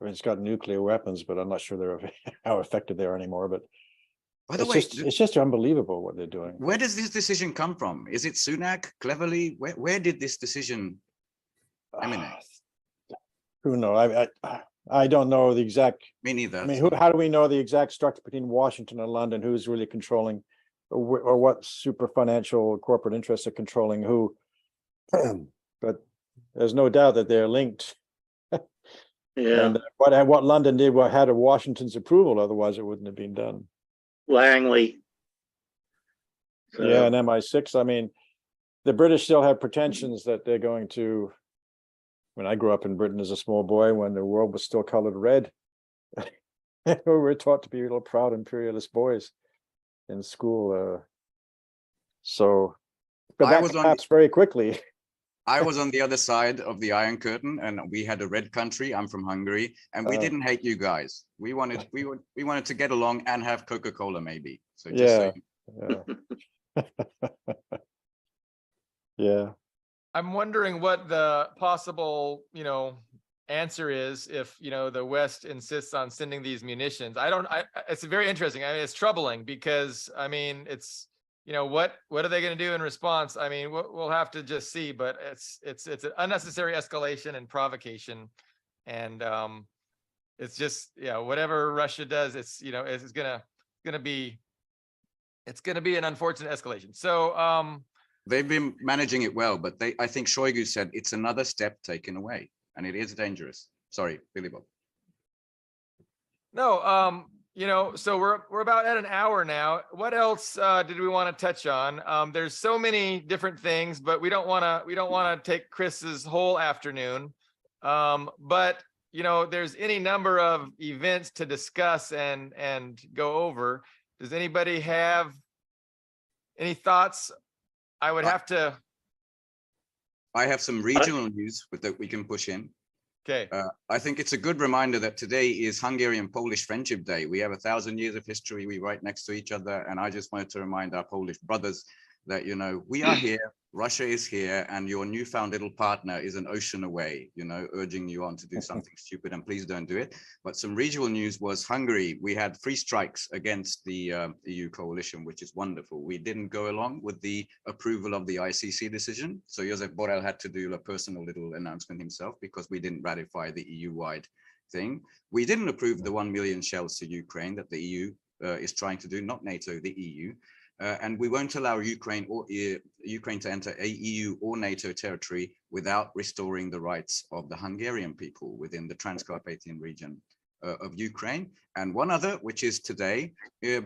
it's got nuclear weapons, but I'm not sure they're how effective they are anymore. But By the way, it's just unbelievable what they're doing. where does this decision come from? Is it Sunak, Cleverly? Where did this decision emanate? Who knows? I don't know the exact. Me neither. I mean, how do we know the exact structure between Washington and London? Who's really controlling, or what super financial corporate interests are controlling who? But there's no doubt that they're linked. Yeah. And what London did had a Washington's approval, otherwise it wouldn't have been done. Langley. Yeah, and MI6. I mean, the British still have pretensions that they're going to. When I grew up in Britain as a small boy, when the world was still colored red, we were taught to be little proud imperialist boys in school. But that collapsed very quickly. I was on the other side of the Iron Curtain, and we had a red country. I'm from Hungary, and we didn't hate you guys. We wanted to get along and have Coca-Cola, maybe. So just so Yeah. I'm wondering what the possible, answer is if, the West insists on sending these munitions. It's very interesting. I mean, it's troubling because, I mean, it's, what are they going to do in response? I mean, we'll have to just see, but it's an unnecessary escalation and provocation. And it's just, whatever Russia does, it's going to be an unfortunate escalation. So, they've been managing it well, but I think Shoigu said it's another step taken away, and it is dangerous. Sorry, Billy Bob. No, you know, so we're about at an hour now. What else did we want to touch on? There's so many different things, but we don't want to take Chris's whole afternoon. But you know, there's any number of events to discuss and go over. Does anybody have any thoughts? I would have to. I have some regional news that we can push in. Okay. I think it's a good reminder that today is Hungarian-Polish Friendship Day. We have 1,000 years of history. We right next to each other. And I just wanted to remind our Polish brothers that, you know, we are here, Russia is here, and your newfound little partner is an ocean away, you know, urging you on to do something stupid, and please don't do it. But some regional news was Hungary. We had 3 strikes against the EU coalition, which is wonderful. We didn't go along with the approval of the ICC decision. So Josep Borrell had to do a personal little announcement himself because we didn't ratify the EU-wide thing. We didn't approve the 1 million shells to Ukraine that the EU is trying to do, not NATO, the EU. And we won't allow Ukraine to enter a EU or NATO territory without restoring the rights of the Hungarian people within the Transcarpathian region of Ukraine. And one other, which is today,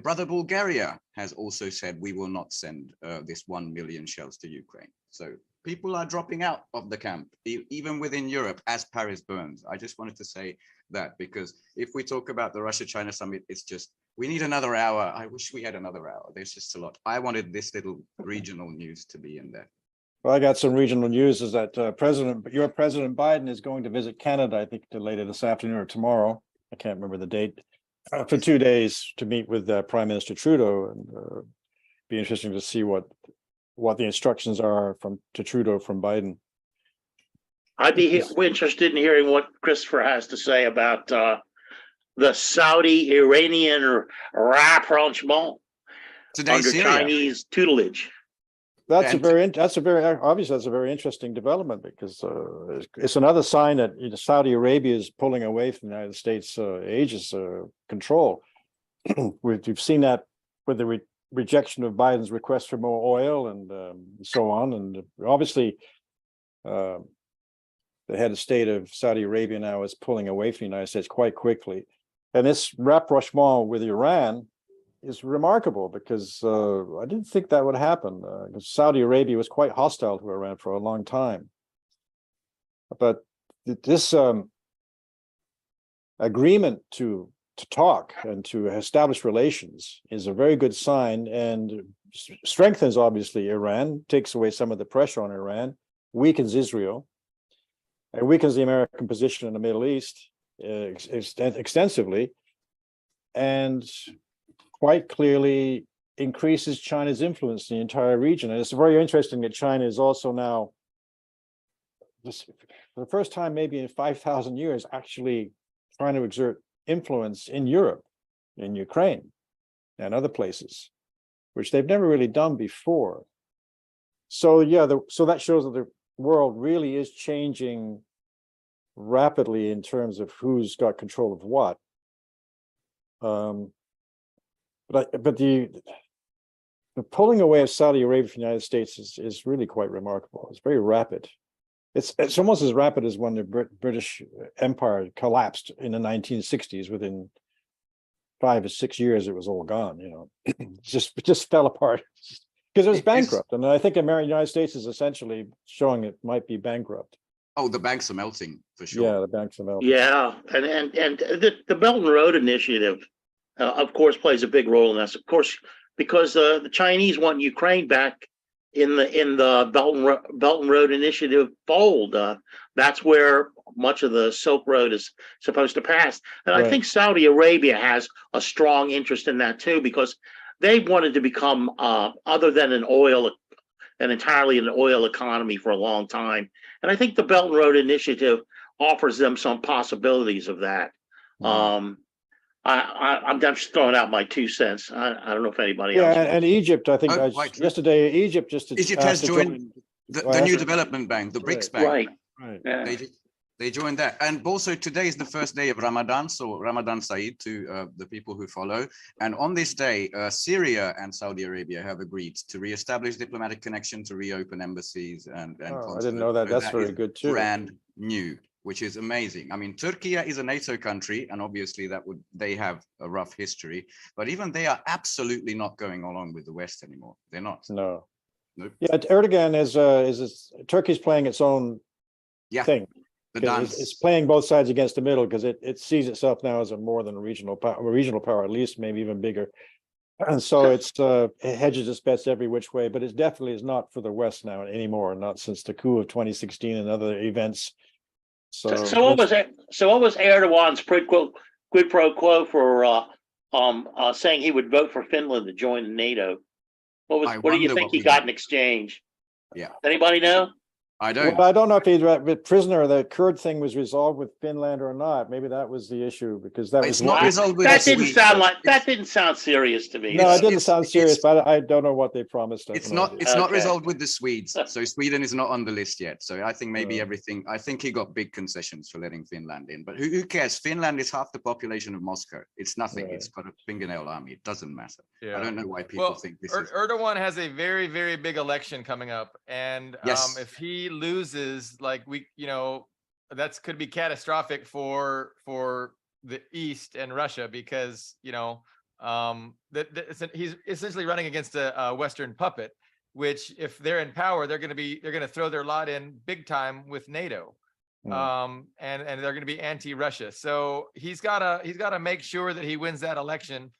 brother Bulgaria has also said we will not send this 1 million shells to Ukraine. So people are dropping out of the camp, even within Europe, as Paris burns. I just wanted to say that, because if we talk about the Russia-China summit, it's just, we need another hour. I wish we had another hour. There's just a lot. I wanted this little regional news to be in there. Well, I got some regional news is that your President Biden is going to visit Canada, I think later this afternoon or tomorrow. I can't remember the date, for 2 days to meet with Prime Minister Trudeau, and be interesting to see what the instructions are to Trudeau from Biden. I'd be interested in hearing what Christopher has to say about the Saudi-Iranian rapprochement under Chinese tutelage. That's a very interesting development, because it's another sign that Saudi Arabia is pulling away from the United States' Aegis control. We've seen that with the rejection of Biden's request for more oil and so on, and obviously the head of state of Saudi Arabia now is pulling away from the United States quite quickly. And this rapprochement with Iran is remarkable, because I didn't think that would happen. Because Saudi Arabia was quite hostile to Iran for a long time. But this agreement to talk and to establish relations is a very good sign, and strengthens obviously Iran, takes away some of the pressure on Iran, weakens Israel, and weakens the American position in the Middle East extensively, and quite clearly increases China's influence in the entire region. And it's very interesting that China is also now, for the first time maybe in 5,000 years, actually trying to exert influence in Europe, in Ukraine, and other places, which they've never really done before. So yeah, so that shows that the world really is changing rapidly in terms of who's got control of what. But the pulling away of Saudi Arabia from the United States is really quite remarkable. It's very rapid. It's almost as rapid as when the British Empire collapsed in the 1960s. Within 5 or 6 years, it was all gone. You know, it just fell apart because it was bankrupt. And I think the United States is essentially showing it might be bankrupt. Oh, the banks are melting for sure. Yeah, the banks are melting. Yeah, and the Belt and Road Initiative, of course, plays a big role in this. Of course, because the Chinese want Ukraine back in the Belt and Road Initiative fold. That's where much of the Silk Road is supposed to pass, and right. I think Saudi Arabia has a strong interest in that too, because they wanted to become other than entirely an oil economy for a long time. And I think the Belt and Road Initiative offers them some possibilities of that. Mm-hmm. I'm just throwing out my 2 cents. I don't know if anybody else. Yeah, and Egypt, I think yesterday, Egypt has joined the new development bank, the BRICS bank. Right. Yeah. They joined that. And also today is the first day of Ramadan, so Ramadan Saeed to the people who follow. And on this day, Syria and Saudi Arabia have agreed to reestablish diplomatic connection, to reopen embassies and I didn't know that. That's very good too. Brand new. which is amazing. I mean, Turkey is a NATO country, and obviously they have a rough history, but even they are absolutely not going along with the West anymore. They're not. No. Nope. Yeah, Erdogan is Turkey's playing its own thing. The 'Cause dance. it's playing both sides against the middle because it sees itself now as a more than a regional power, at least maybe even bigger. And so it hedges its bets every which way, but it definitely is not for the West now anymore, not since the coup of 2016 and other events. So what was Erdogan's quid pro quo for saying he would vote for Finland to join NATO? What do you think he got in exchange? Yeah. Anybody know? I don't. Well, I don't know if he's prisoner. The Kurd thing was resolved with Finland or not. Maybe that was the issue because that It's was not resolved with that didn't sound serious to me. No, it didn't sound serious, but I don't know what they promised us. It's not resolved with the Swedes. So Sweden is not on the list yet. So I think maybe I think he got big concessions for letting Finland in, but who cares? Finland is half the population of Moscow. It's nothing. Right. It's got a fingernail army. It doesn't matter. Yeah. I don't know why people think this is. Erdogan has a very, very big election coming up. And if he loses, like that's could be catastrophic for the East and Russia because he's essentially running against a Western puppet, which if they're in power, they're going to throw their lot in big time with NATO, and they're going to be anti-Russia. So he's got to make sure that he wins that election,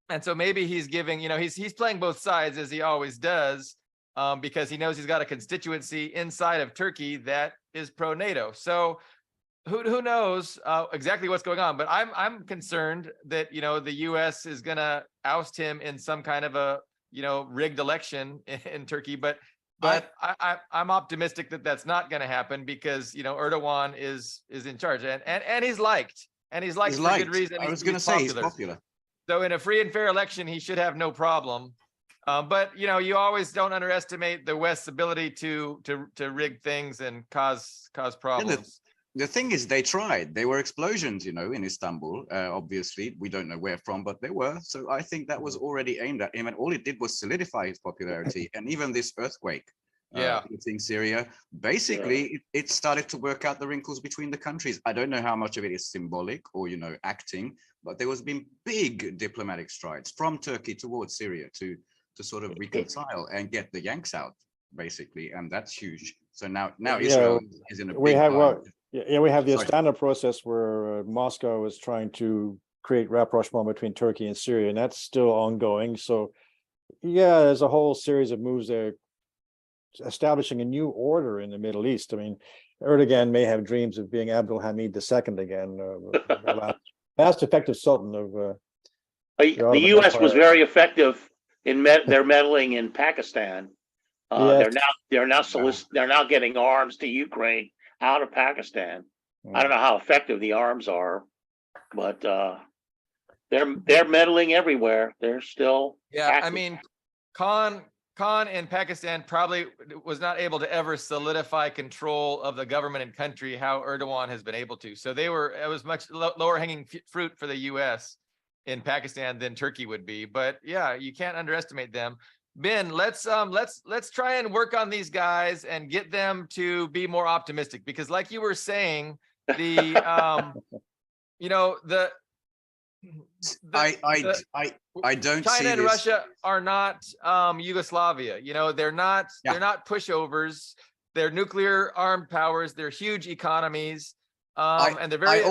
and so maybe he's giving he's playing both sides as he always does. Because he knows he's got a constituency inside of Turkey that is pro-NATO. So who knows exactly what's going on? But I'm concerned that the U.S. is going to oust him in some kind of a rigged election in Turkey. But I'm optimistic that that's not going to happen because Erdogan is in charge and he's liked for good reason. I was going to say he's popular. So in a free and fair election, he should have no problem. But you always don't underestimate the West's ability to rig things and cause problems. The thing is, they tried. There were explosions, in Istanbul. Obviously, we don't know where from, but there were. So I think that was already aimed at him, and all it did was solidify his popularity. And even this earthquake, hitting Syria, basically, it started to work out the wrinkles between the countries. I don't know how much of it is symbolic or acting, but there was been big diplomatic strides from Turkey towards Syria to sort of reconcile and get the Yanks out, basically, and that's huge. So now Israel is in a big we have the Astana process where Moscow is trying to create rapprochement between Turkey and Syria, and that's still ongoing. So there's a whole series of moves there establishing a new order in the Middle East. I mean, Erdogan may have dreams of being Abdul Hamid II again, last effective sultan of the U.S. was very effective in their meddling in Pakistan. They're now getting arms to Ukraine out of Pakistan. I don't know how effective the arms are, but they're meddling everywhere. They're still active. I mean, Khan in Pakistan probably was not able to ever solidify control of the government and country how Erdogan has been able to. So it was much lower hanging fruit for the U.S. in Pakistan than Turkey would be. But you can't underestimate them. Ben, let's try and work on these guys and get them to be more optimistic, because like you were saying, I don't China see and Russia are not Yugoslavia. They're not pushovers. They're nuclear armed powers. They're huge economies. And they're very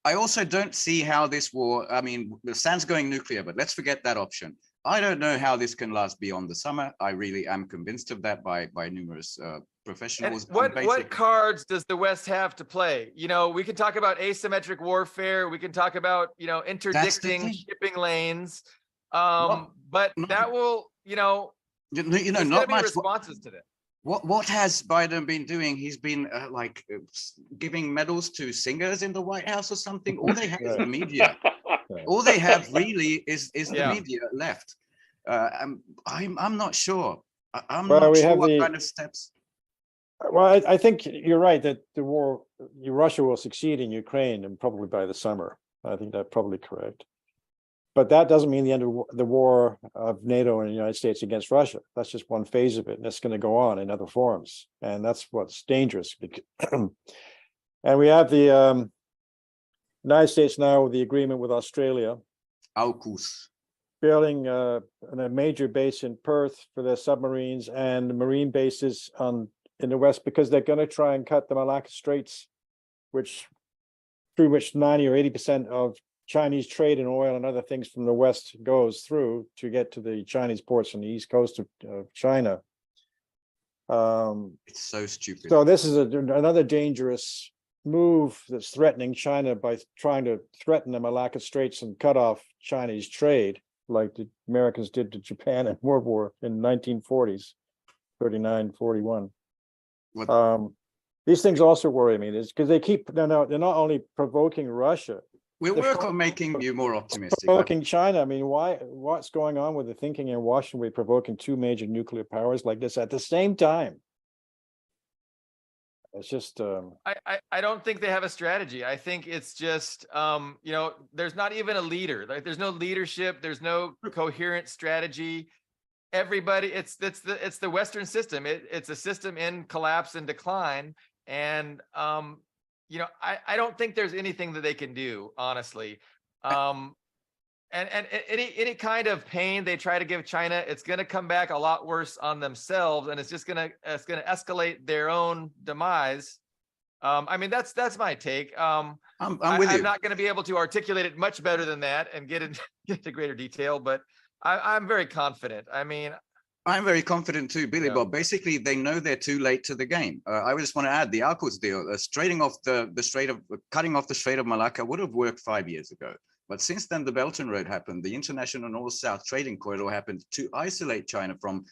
I also don't see how this war, I mean, the San's going nuclear, but let's forget that option. I don't know how this can last beyond the summer. I really am convinced of that by numerous professionals. And what cards does the West have to play? We can talk about asymmetric warfare. We can talk about, interdicting shipping lanes. But that will, not much responses to that. What has Biden been doing? He's been giving medals to singers in the White House or something. All they have is the media. All they have really is the media left. I'm not sure. I'm not sure what kind of steps. Well, I think you're right that the war, Russia will succeed in Ukraine and probably by the summer. I think that's probably correct. But that doesn't mean the end of the war of NATO and the United States against Russia. That's just one phase of it, and it's going to go on in other forms. And that's what's dangerous. And we have the United States now with the agreement with Australia, AUKUS. building a major base in Perth for their submarines and marine bases in the west, because they're going to try and cut the Malacca Straits, through which 90 or 80% of Chinese trade in oil and other things from the west goes through to get to the Chinese ports on the east coast of China. It's so stupid. So this is another dangerous move that's threatening China by trying to threaten the Malacca Straits and cut off Chinese trade, like the Americans did to Japan in World War in 1940s, 39, 41. These things also worry me, because they keep, they're not only provoking Russia. We'll work on making you more optimistic. Provoking China. I mean, what's going on with the thinking in Washington? We're provoking two major nuclear powers like this at the same time. It's just I don't think they have a strategy. I think it's just there's not even a leader. Like, there's no leadership, there's no coherent strategy. Everybody, it's the Western system. It's a system in collapse and decline. And I don't think there's anything that they can do, honestly. And any kind of pain they try to give China, it's going to come back a lot worse on themselves, and it's going to escalate their own demise. I mean, that's my take. I'm with you. I'm not going to be able to articulate it much better than that and get into greater detail, but I'm very confident. I mean, I'm very confident too, Billy Yeah. Bob. Basically, they know they're too late to the game. I just want to add the AUKUS deal, cutting off the Strait of Malacca would have worked 5 years ago. But since then, the Belt and Road happened, the International North-South Trading Corridor happened to isolate China from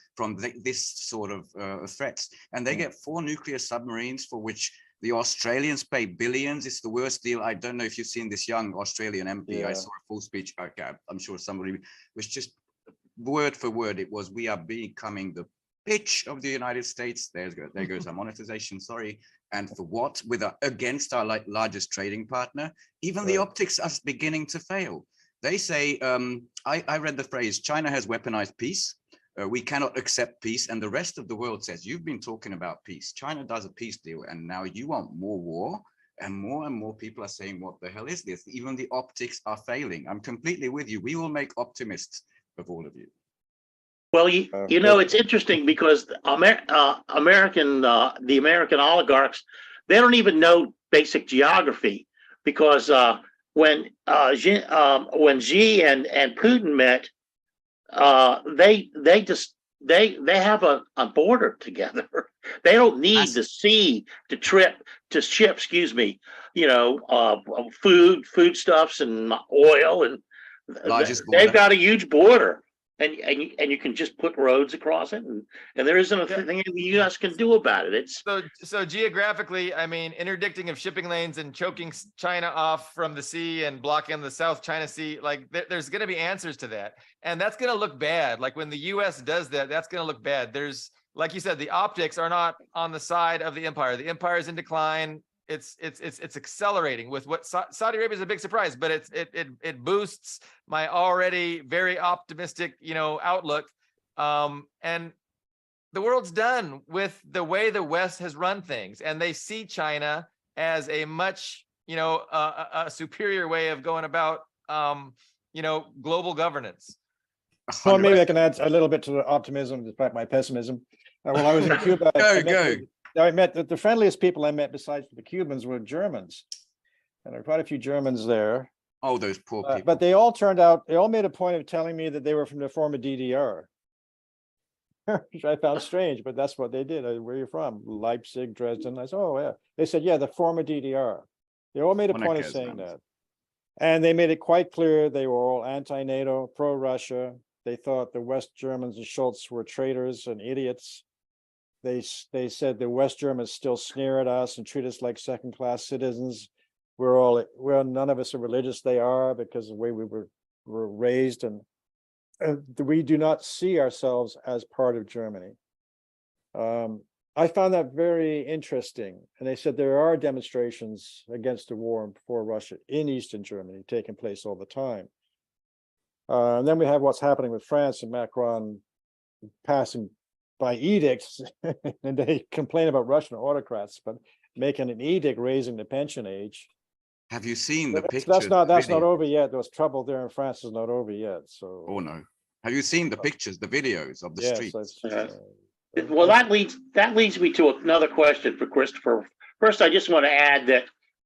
this sort of threats. And they get 4 nuclear submarines for which the Australians pay billions. It's the worst deal. I don't know if you've seen this young Australian MP. Yeah. I saw a full speech. Okay, I'm sure somebody was just word for word. It was, we are becoming the pitch of the United States. There goes our monetization. Sorry. And for what? Against our largest trading partner. Even the optics are beginning to fail. They say, I read the phrase, China has weaponized peace. We cannot accept peace. And the rest of the world says, you've been talking about peace. China does a peace deal, and now you want more war. And more people are saying, what the hell is this? Even the optics are failing. I'm completely with you. We will make optimists of all of you. Well, it's interesting because the American oligarchs, they don't even know basic geography, because when Xi and Putin met, they have a border together. They don't need the sea to ship, foodstuffs and oil, and they've got a huge border. And you can just put roads across it, and there isn't a thing the U.S. can do about it. It's so geographically, I mean, interdicting of shipping lanes and choking China off from the sea and blocking the South China Sea, like there's going to be answers to that, and that's going to look bad. Like when the U.S. does that, that's going to look bad. There's, like you said, the optics are not on the side of the empire. The empire is in decline. It's accelerating with what Saudi Arabia is a big surprise, but it boosts my already very optimistic outlook. And the world's done with the way the West has run things, and they see China as a much a superior way of going about global governance. Well, maybe I can add a little bit to the optimism despite my pessimism. When I was in Cuba, I met the friendliest people I met besides the Cubans were Germans, and there were quite a few Germans there. Oh, those poor people. But they all made a point of telling me that they were from the former DDR, which I found strange, but that's what they did. Where are you from? Leipzig, Dresden. I said, oh yeah. They said, yeah, the former DDR. They all made a point of saying that. And they made it quite clear they were all anti-NATO, pro-Russia. They thought the West Germans and Schultz were traitors and idiots. They said the West Germans still sneer at us and treat us like second-class citizens. None of us are religious. They are, because of the way we were raised, and we do not see ourselves as part of Germany. I found that very interesting. And they said there are demonstrations against the war and for Russia in Eastern Germany taking place all the time. And then we have what's happening with France and Macron passing by edicts, and they complain about Russian autocrats, but making an edict raising the pension age. Have you seen the But pictures? that's not video? over yet. There was trouble there in France is not over yet. So Oh no. Have you seen the pictures, the videos of the yes, streets? Well, that leads me to another question for Christopher. First, I just want to add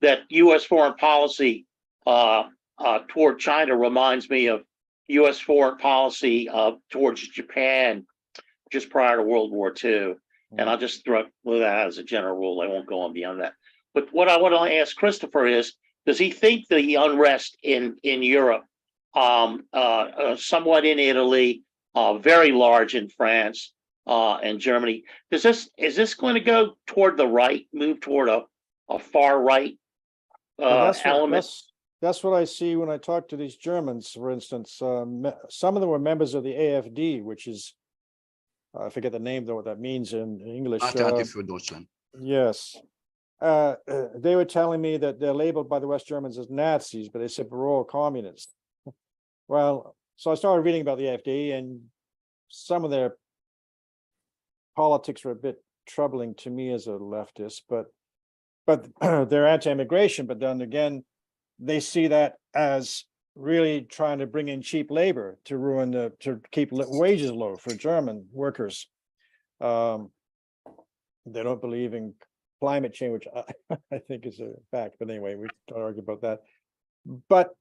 that U.S. foreign policy toward China reminds me of U.S. foreign policy towards Japan just prior to World War II. And I'll just throw that as a general rule. I won't go on beyond that. But what I want to ask Christopher is, does he think the unrest in Europe, somewhat in Italy, very large in France and Germany, is this going to go toward the right, move toward a far right element? That's what I see when I talk to these Germans, for instance. Some of them were members of the AfD, which is, I forget the name though, what that means in English. Alternative für Deutschland. Yes. They were telling me that they're labeled by the West Germans as Nazis, but they said we're all communists. Well, so I started reading about the AfD, and some of their politics were a bit troubling to me as a leftist, but they're anti-immigration. But then again, they see that as really trying to bring in cheap labor to keep wages low for German workers. They don't believe in climate change, which I think is a fact. But anyway, we don't argue about that. But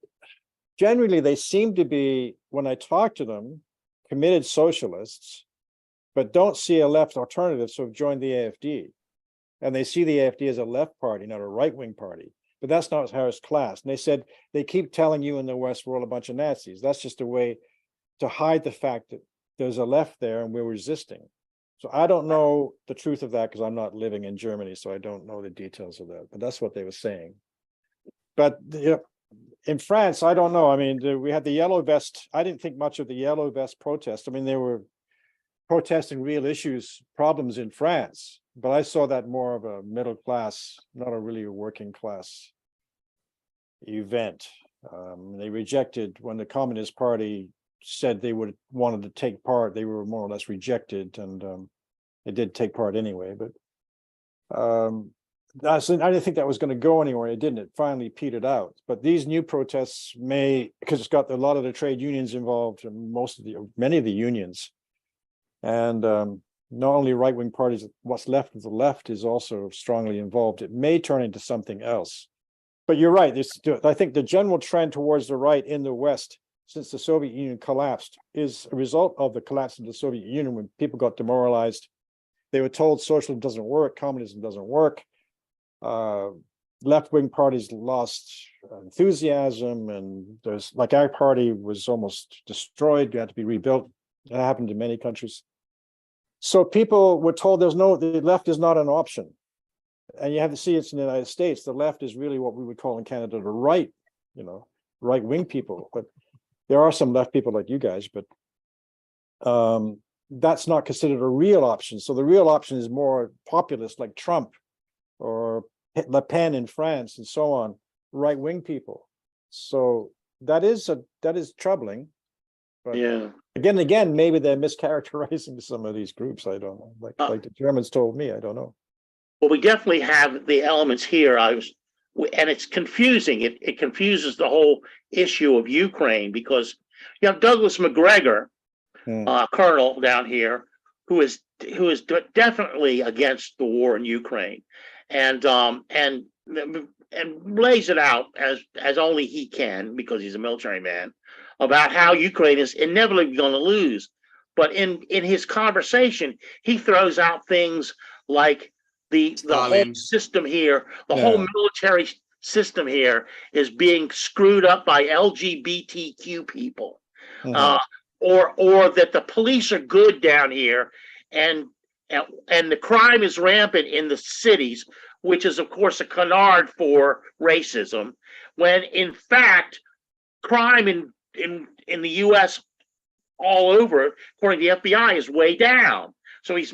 generally, they seem to be, when I talk to them, committed socialists, but don't see a left alternative, so have joined the AfD. And they see the AfD as a left party, not a right-wing party. But that's not how it's classed. And they said, they keep telling you in the West we're all a bunch of Nazis. That's just a way to hide the fact that there's a left there and we're resisting. So I don't know the truth of that because I'm not living in Germany, so I don't know the details of that. But that's what they were saying. But in France, I don't know. I mean, we had the yellow vest. I didn't think much of the yellow vest protest. I mean, they were protesting real issues, problems in France. But I saw that more of a middle class, not a really working class event. They rejected when the Communist Party said they wanted to take part. They were more or less rejected, and they did take part anyway. But I didn't think that was going to go anywhere. It didn't. It finally petered out. But these new protests may, because it's got a lot of the trade unions involved, and many of the unions, and not only right-wing parties, what's left of the left is also strongly involved. It may turn into something else. But you're right. I think the general trend towards the right in the West since the Soviet Union collapsed is a result of the collapse of the Soviet Union. When people got demoralized, they were told socialism doesn't work, communism doesn't work. Left-wing parties lost enthusiasm, and there's like our party was almost destroyed. You had to be rebuilt. That happened in many countries. So people were told the left is not an option. And you have to see it's in the United States. The left is really what we would call in Canada the right, right-wing people. But there are some left people like you guys, but that's not considered a real option. So the real option is more populist like Trump or Le Pen in France and so on, right-wing people. So that is troubling. But yeah. Again, maybe they're mischaracterizing some of these groups. I don't know. Like the Germans told me, I don't know. Well, we definitely have the elements here. And it's confusing. It confuses the whole issue of Ukraine because you have Douglas McGregor, colonel down here, who is definitely against the war in Ukraine, and lays it out as only he can because he's a military man about how Ukraine is inevitably going to lose. But in his conversation, he throws out things like the whole system here, the whole military system here is being screwed up by LGBTQ people, or that the police are good down here, and the crime is rampant in the cities, which is of course a canard for racism, when in fact crime in the U.S. all over, according to the FBI, is way down. So he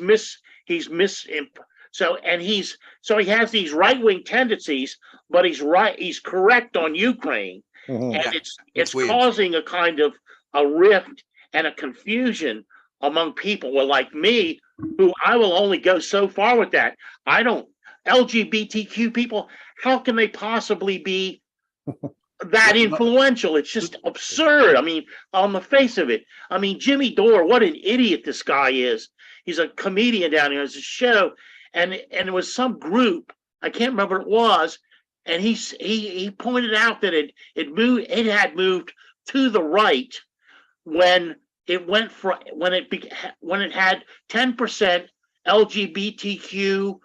has these right-wing tendencies, but he's correct on Ukraine, and it's causing a kind of a rift and a confusion among people like me, who I will only go so far with that. I don't LGBTQ people, how can they possibly be that Yeah, influential? It's just absurd. I mean, on the face of it. I mean, Jimmy Dore, what an idiot this guy is. He's a comedian down here. It's a show, and it was some group. I can't remember what it was, and he pointed out that it had moved to the right when it went for when it had 10% LGBTQ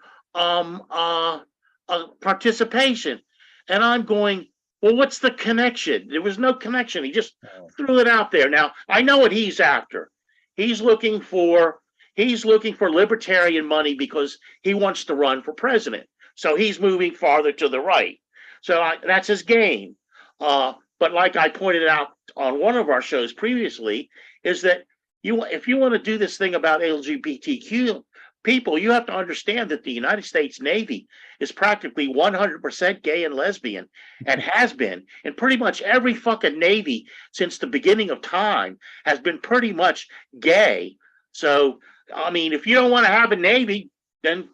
participation, and I'm going, well, what's the connection? There was no connection. He just threw it out there. Now I know what he's after. He's looking for libertarian money because he wants to run for president. So he's moving farther to the right. So that's his game. But like I pointed out on one of our shows previously, is that if you want to do this thing about LGBTQ people, you have to understand that the United States Navy is practically 100% gay and lesbian, and has been. And pretty much every fucking Navy since the beginning of time has been pretty much gay. So, I mean, if you don't want to have a Navy, then,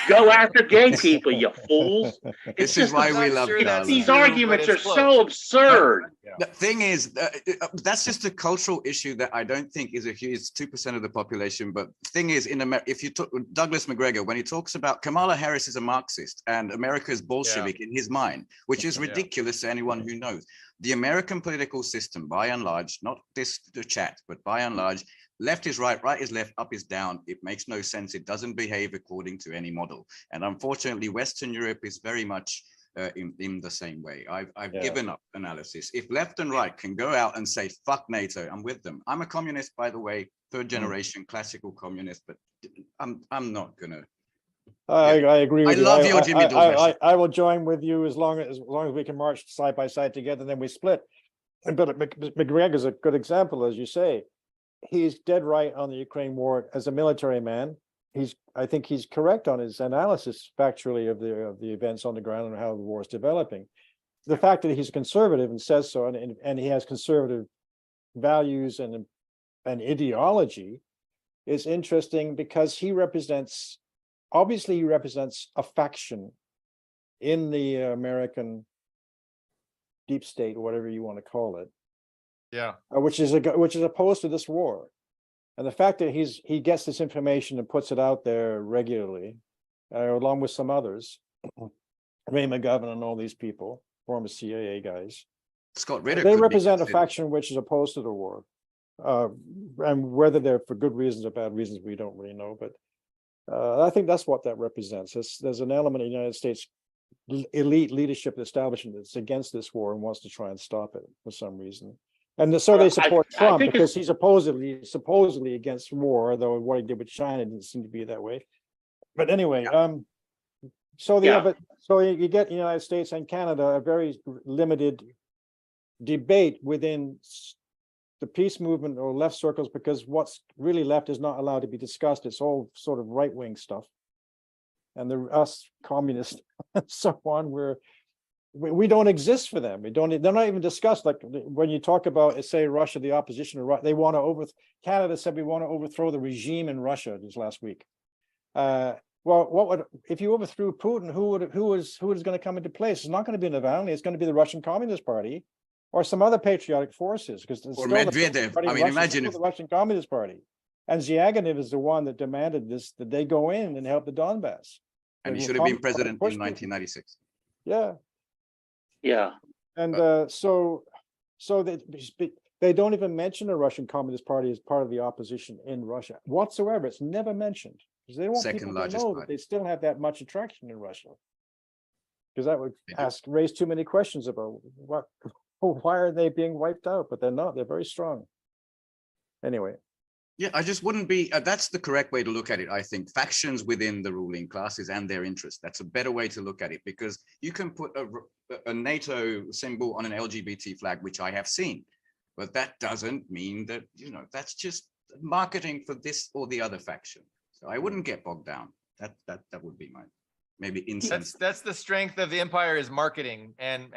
go after gay people, you fools. This is why we love Carla. These arguments are so absurd. The thing is, that's just a cultural issue that I don't think is a huge 2% of the population. But the thing is, in America, if you talk Douglas McGregor, when he talks about Kamala Harris is a Marxist and America is Bolshevik in his mind, which is ridiculous to anyone who knows. The American political system, by and large, not the chat, but by and large, left is right, right is left, up is down. It makes no sense. It doesn't behave according to any model. And unfortunately, Western Europe is very much in the same way. I've given up analysis. If left and right can go out and say, fuck NATO, I'm with them. I'm a communist, by the way, third generation classical communist, but I'm not gonna. I agree with you. I love your Jimmy Dore. I will join with you as long as we can march side by side together, then we split. But McGregor's a good example, as you say. He's dead right on the Ukraine war as a military man. I think he's correct on his analysis factually of the events on the ground and how the war is developing. The fact that he's conservative and says so, and he has conservative values and ideology is interesting, because he represents a faction in the American deep state, or whatever you want to call it. Yeah. Which is opposed to this war. And the fact that he gets this information and puts it out there regularly, along with some others, Ray McGovern and all these people, former CIA guys, Scott Ritter, they represent a faction which is opposed to the war. And whether they're for good reasons or bad reasons, we don't really know. But I think that's what that represents. There's an element of the United States elite leadership establishment that's against this war and wants to try and stop it for some reason. And so they support Trump because he's supposedly against war, though what he did with China didn't seem to be that way. But anyway, so you get the United States and Canada a very limited debate within the peace movement or left circles, because what's really left is not allowed to be discussed. It's all sort of right-wing stuff. And us communists and so on, we don't exist for them. They're not even discussed. Like when you talk about, say, Russia, the opposition, they want to Canada said we want to overthrow the regime in Russia this last week. Well, if you overthrew Putin, who is going to come into place? It's not going to be Navalny. It's going to be the Russian Communist Party or some other patriotic forces, because it's or Medvedev. I mean, imagine if the Russian Communist Party, and Zyagayev is the one that demanded that they go in and help the Donbass. And he should have been president in 1996. Yeah. Yeah. And so they don't even mention the Russian Communist Party as part of the opposition in Russia whatsoever. It's never mentioned, because they don't want people to know that they still have that much attraction in Russia. Because that would raise too many questions about why are they being wiped out? But they're not. They're very strong. Anyway. Yeah, I just wouldn't be, that's the correct way to look at it, I think. Factions within the ruling classes and their interests. That's a better way to look at it, because you can put a NATO symbol on an LGBT flag, which I have seen, but that doesn't mean that, that's just marketing for this or the other faction. So I wouldn't get bogged down. That would be my maybe incense. That's the strength of the empire, is marketing and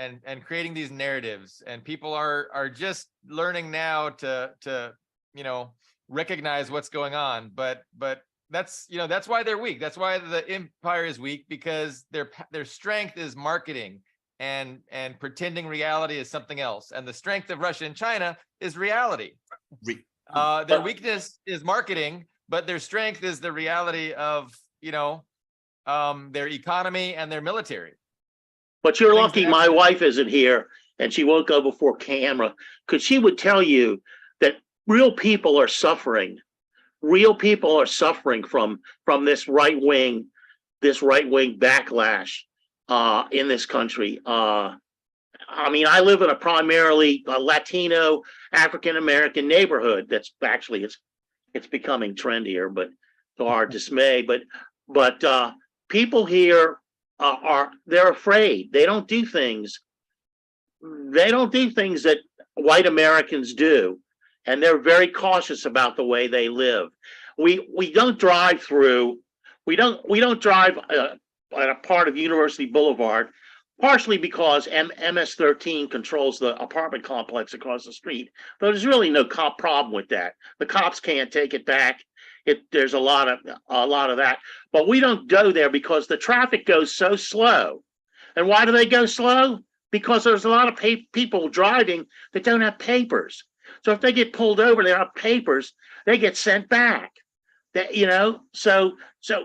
creating these narratives. And people are just learning now to recognize what's going on, but that's why they're weak. That's why the empire is weak, because their strength is marketing and pretending reality is something else. And the strength of Russia and China is reality. Their weakness is marketing, but their strength is the reality of, their economy and their military. But you're lucky my wife isn't here and she won't go before camera, because she would tell you that real people are suffering. Real people are suffering from this right wing backlash in this country. I mean, I live in a primarily Latino, African American neighborhood. That's actually it's becoming trendier, but to our dismay. But people here they're afraid. They don't do things that white Americans do, and they're very cautious about the way they live. We don't drive through. We don't drive at a part of University Boulevard, partially because MS-13 controls the apartment complex across the street. But there's really no problem with that. The cops can't take it back. There's a lot of that. But we don't go there because the traffic goes so slow. And why do they go slow? Because there's a lot of people driving that don't have papers. So if they get pulled over, they don't have papers, they get sent back. So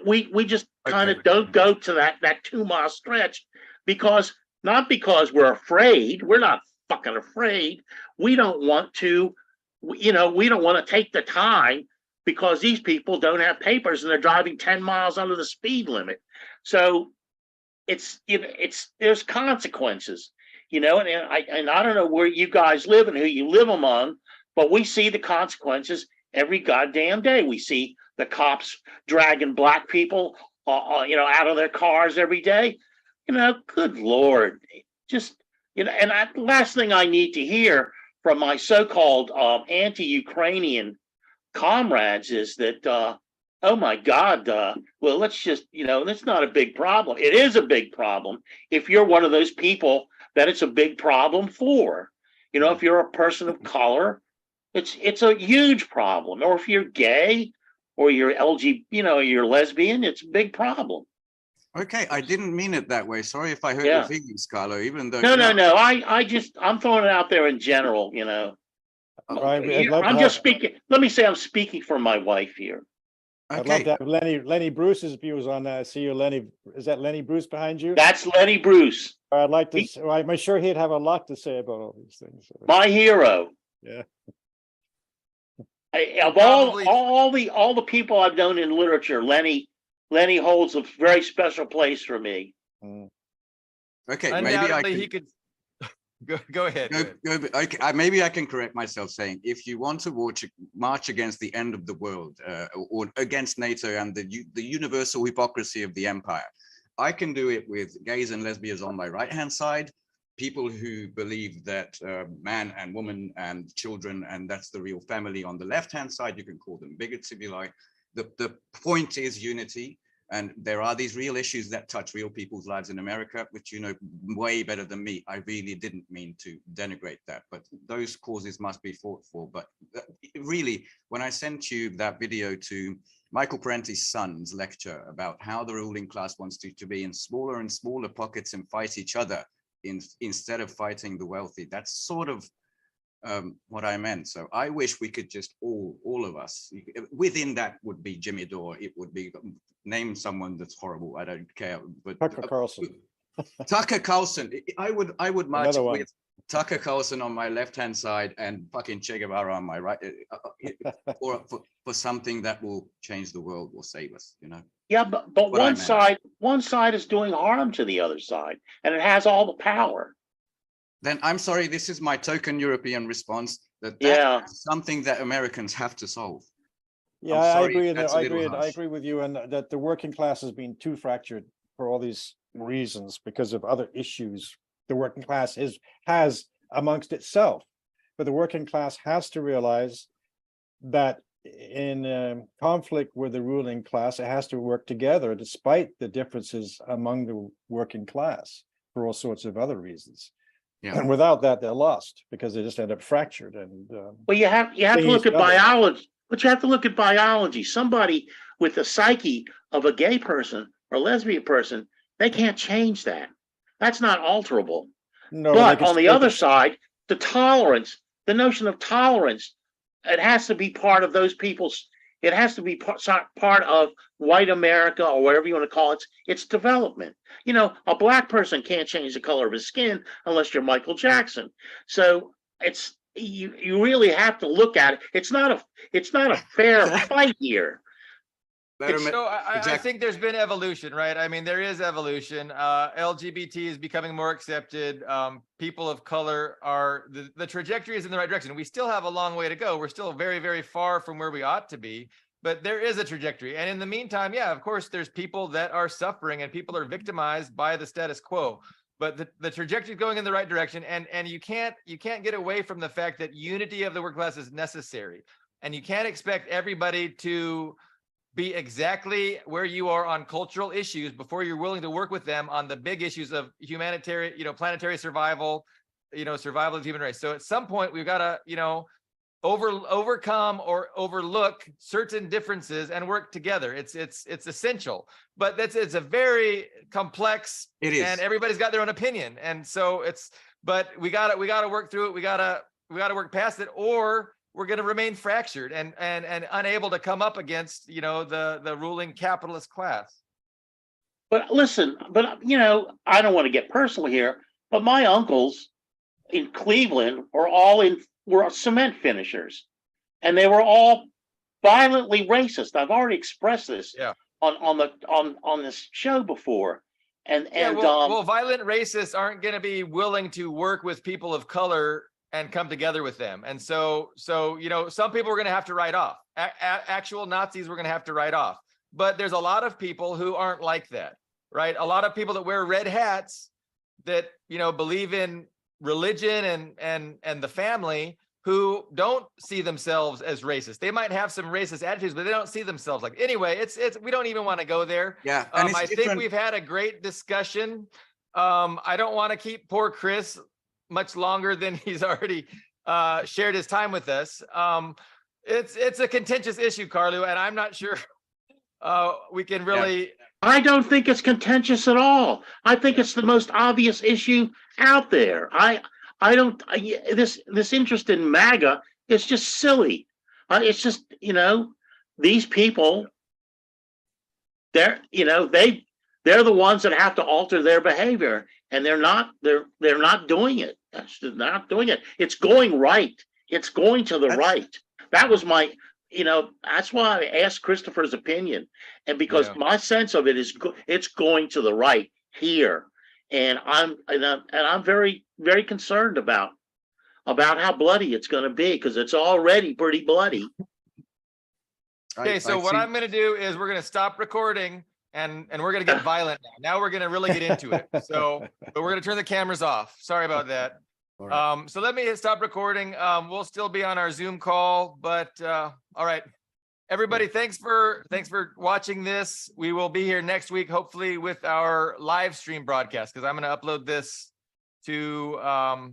we just kind of don't go to that 2-mile stretch, not because we're afraid. We're not fucking afraid. We don't want to, we don't want to take the time, because these people don't have papers and they're driving 10 miles under the speed limit. So there's consequences, and I don't know where you guys live and who you live among, but we see the consequences every goddamn day. We see the cops dragging black people, out of their cars every day. Good Lord, just, and the last thing I need to hear from my so-called anti-Ukrainian comrades is that, oh my God, well, let's just, that's not a big problem. It is a big problem if you're one of those people that it's a big problem for. If you're a person of color, it's a huge problem. Or if you're gay or you're LGBT, you're lesbian, it's a big problem. Okay, I didn't mean it that way. Sorry if I hurt your feelings, Carlo, even though... No. I'm throwing it out there in general, I'm just speaking. Let me say I'm speaking for my wife here. Okay. I'd love to have Lenny Bruce's views on that. I see you, Lenny. Is that Lenny Bruce behind you? That's Lenny Bruce. I'd like to. I'm sure he'd have a lot to say about all these things. My hero. Yeah. Of all the people I've known in literature, Lenny holds a very special place for me. Okay, undoubtedly maybe he could. Go ahead. Okay, maybe I can correct myself, saying if you want to march against the end of the world or against NATO and the universal hypocrisy of the empire, I can do it with gays and lesbians on my right-hand side, people who believe that man and woman and children, and that's the real family on the left-hand side. You can call them bigots if you like. The point is unity. And there are these real issues that touch real people's lives in America, which you know way better than me. I really didn't mean to denigrate that, but those causes must be fought for. But really, when I sent you that video to Michael Parenti's son's lecture about how the ruling class wants to be in smaller and smaller pockets and fight each other instead of fighting the wealthy, that's sort of what I meant. So I wish we could just all of us, within that would be Jimmy Dore, it would be name someone that's horrible, I don't care, but Tucker Carlson. Tucker Carlson. I would march with Tucker Carlson on my left-hand side and fucking Che Guevara on my right, for something that will change the world, will save us, Yeah, but one side is doing harm to the other side, and it has all the power. Then I'm sorry, this is my token European response, that's something that Americans have to solve. Yeah, I agree with you, and that the working class has been too fractured for all these reasons because of other issues the working class has amongst itself. But the working class has to realize that in conflict with the ruling class, it has to work together despite the differences among the working class for all sorts of other reasons. Yeah. And without that, they're lost because they just end up fractured. And well, you have to look at biology. But you have to look at biology. Somebody with the psyche of a gay person or lesbian person, they can't change that. That's not alterable. No, But they can on the still- other side, the tolerance, the notion of tolerance, it has to be part of those people's, it has to be part of white America or whatever you want to call it, its development. You know, a black person can't change the color of his skin unless you're Michael Jackson. So it's, you really have to look at it. It's not a fair fight here. So I think there's been evolution, right? I mean, there is evolution. LGBT is becoming more accepted. People of color are, the trajectory is in the right direction. We still have a long way to go. We're still very, very far from where we ought to be, but there is a trajectory. And in the meantime, yeah, of course, there's people that are suffering and people are victimized by the status quo. But the trajectory is going in the right direction. And you can't get away from the fact that unity of the working class is necessary. And you can't expect everybody to be exactly where you are on cultural issues before you're willing to work with them on the big issues of humanitarian, planetary survival, survival of the human race. So at some point we've got to, overcome or overlook certain differences and work together. It's essential, but it's a very complex, it is, and everybody's got their own opinion. And so but we got to work through it. We got to work past it, or we're going to remain fractured and unable to come up against, the ruling capitalist class. But listen, I don't want to get personal here, but my uncles in Cleveland were cement finishers, and they were all violently racist. I've already expressed this on this show before. Well, violent racists aren't going to be willing to work with people of color and come together with them. And so some people we're going to have to write off. Actual Nazis we're going to have to write off. But there's a lot of people who aren't like that, right? A lot of people that wear red hats that, believe in religion and the family, who don't see themselves as racist. They might have some racist attitudes, but they don't see themselves like. Anyway, it's we don't even want to go there. Yeah, I think we've had a great discussion. I don't want to keep poor Chris much longer than he's already shared his time with us. It's a contentious issue, Carlu, and I'm not sure we can really. Yeah. I don't think it's contentious at all. I think it's the most obvious issue out there. This interest in MAGA is just silly. It's just, these people, they're the ones that have to alter their behavior, and they're not doing it. They're not doing it. It's going right. It's going to the right. That was my, that's why I asked Christopher's opinion. And because my sense of it is it's going to the right here. And I'm very, very concerned about how bloody it's going to be, because it's already pretty bloody. Okay, so what I'm going to do is we're going to stop recording and we're going to get violent now. Now we're going to really get into it. So, but we're going to turn the cameras off. Sorry about that. Right. So let me stop recording. We'll still be on our Zoom call, but all right. Everybody, thanks for watching this. We will be here next week, hopefully with our live stream broadcast, because I'm going to upload this to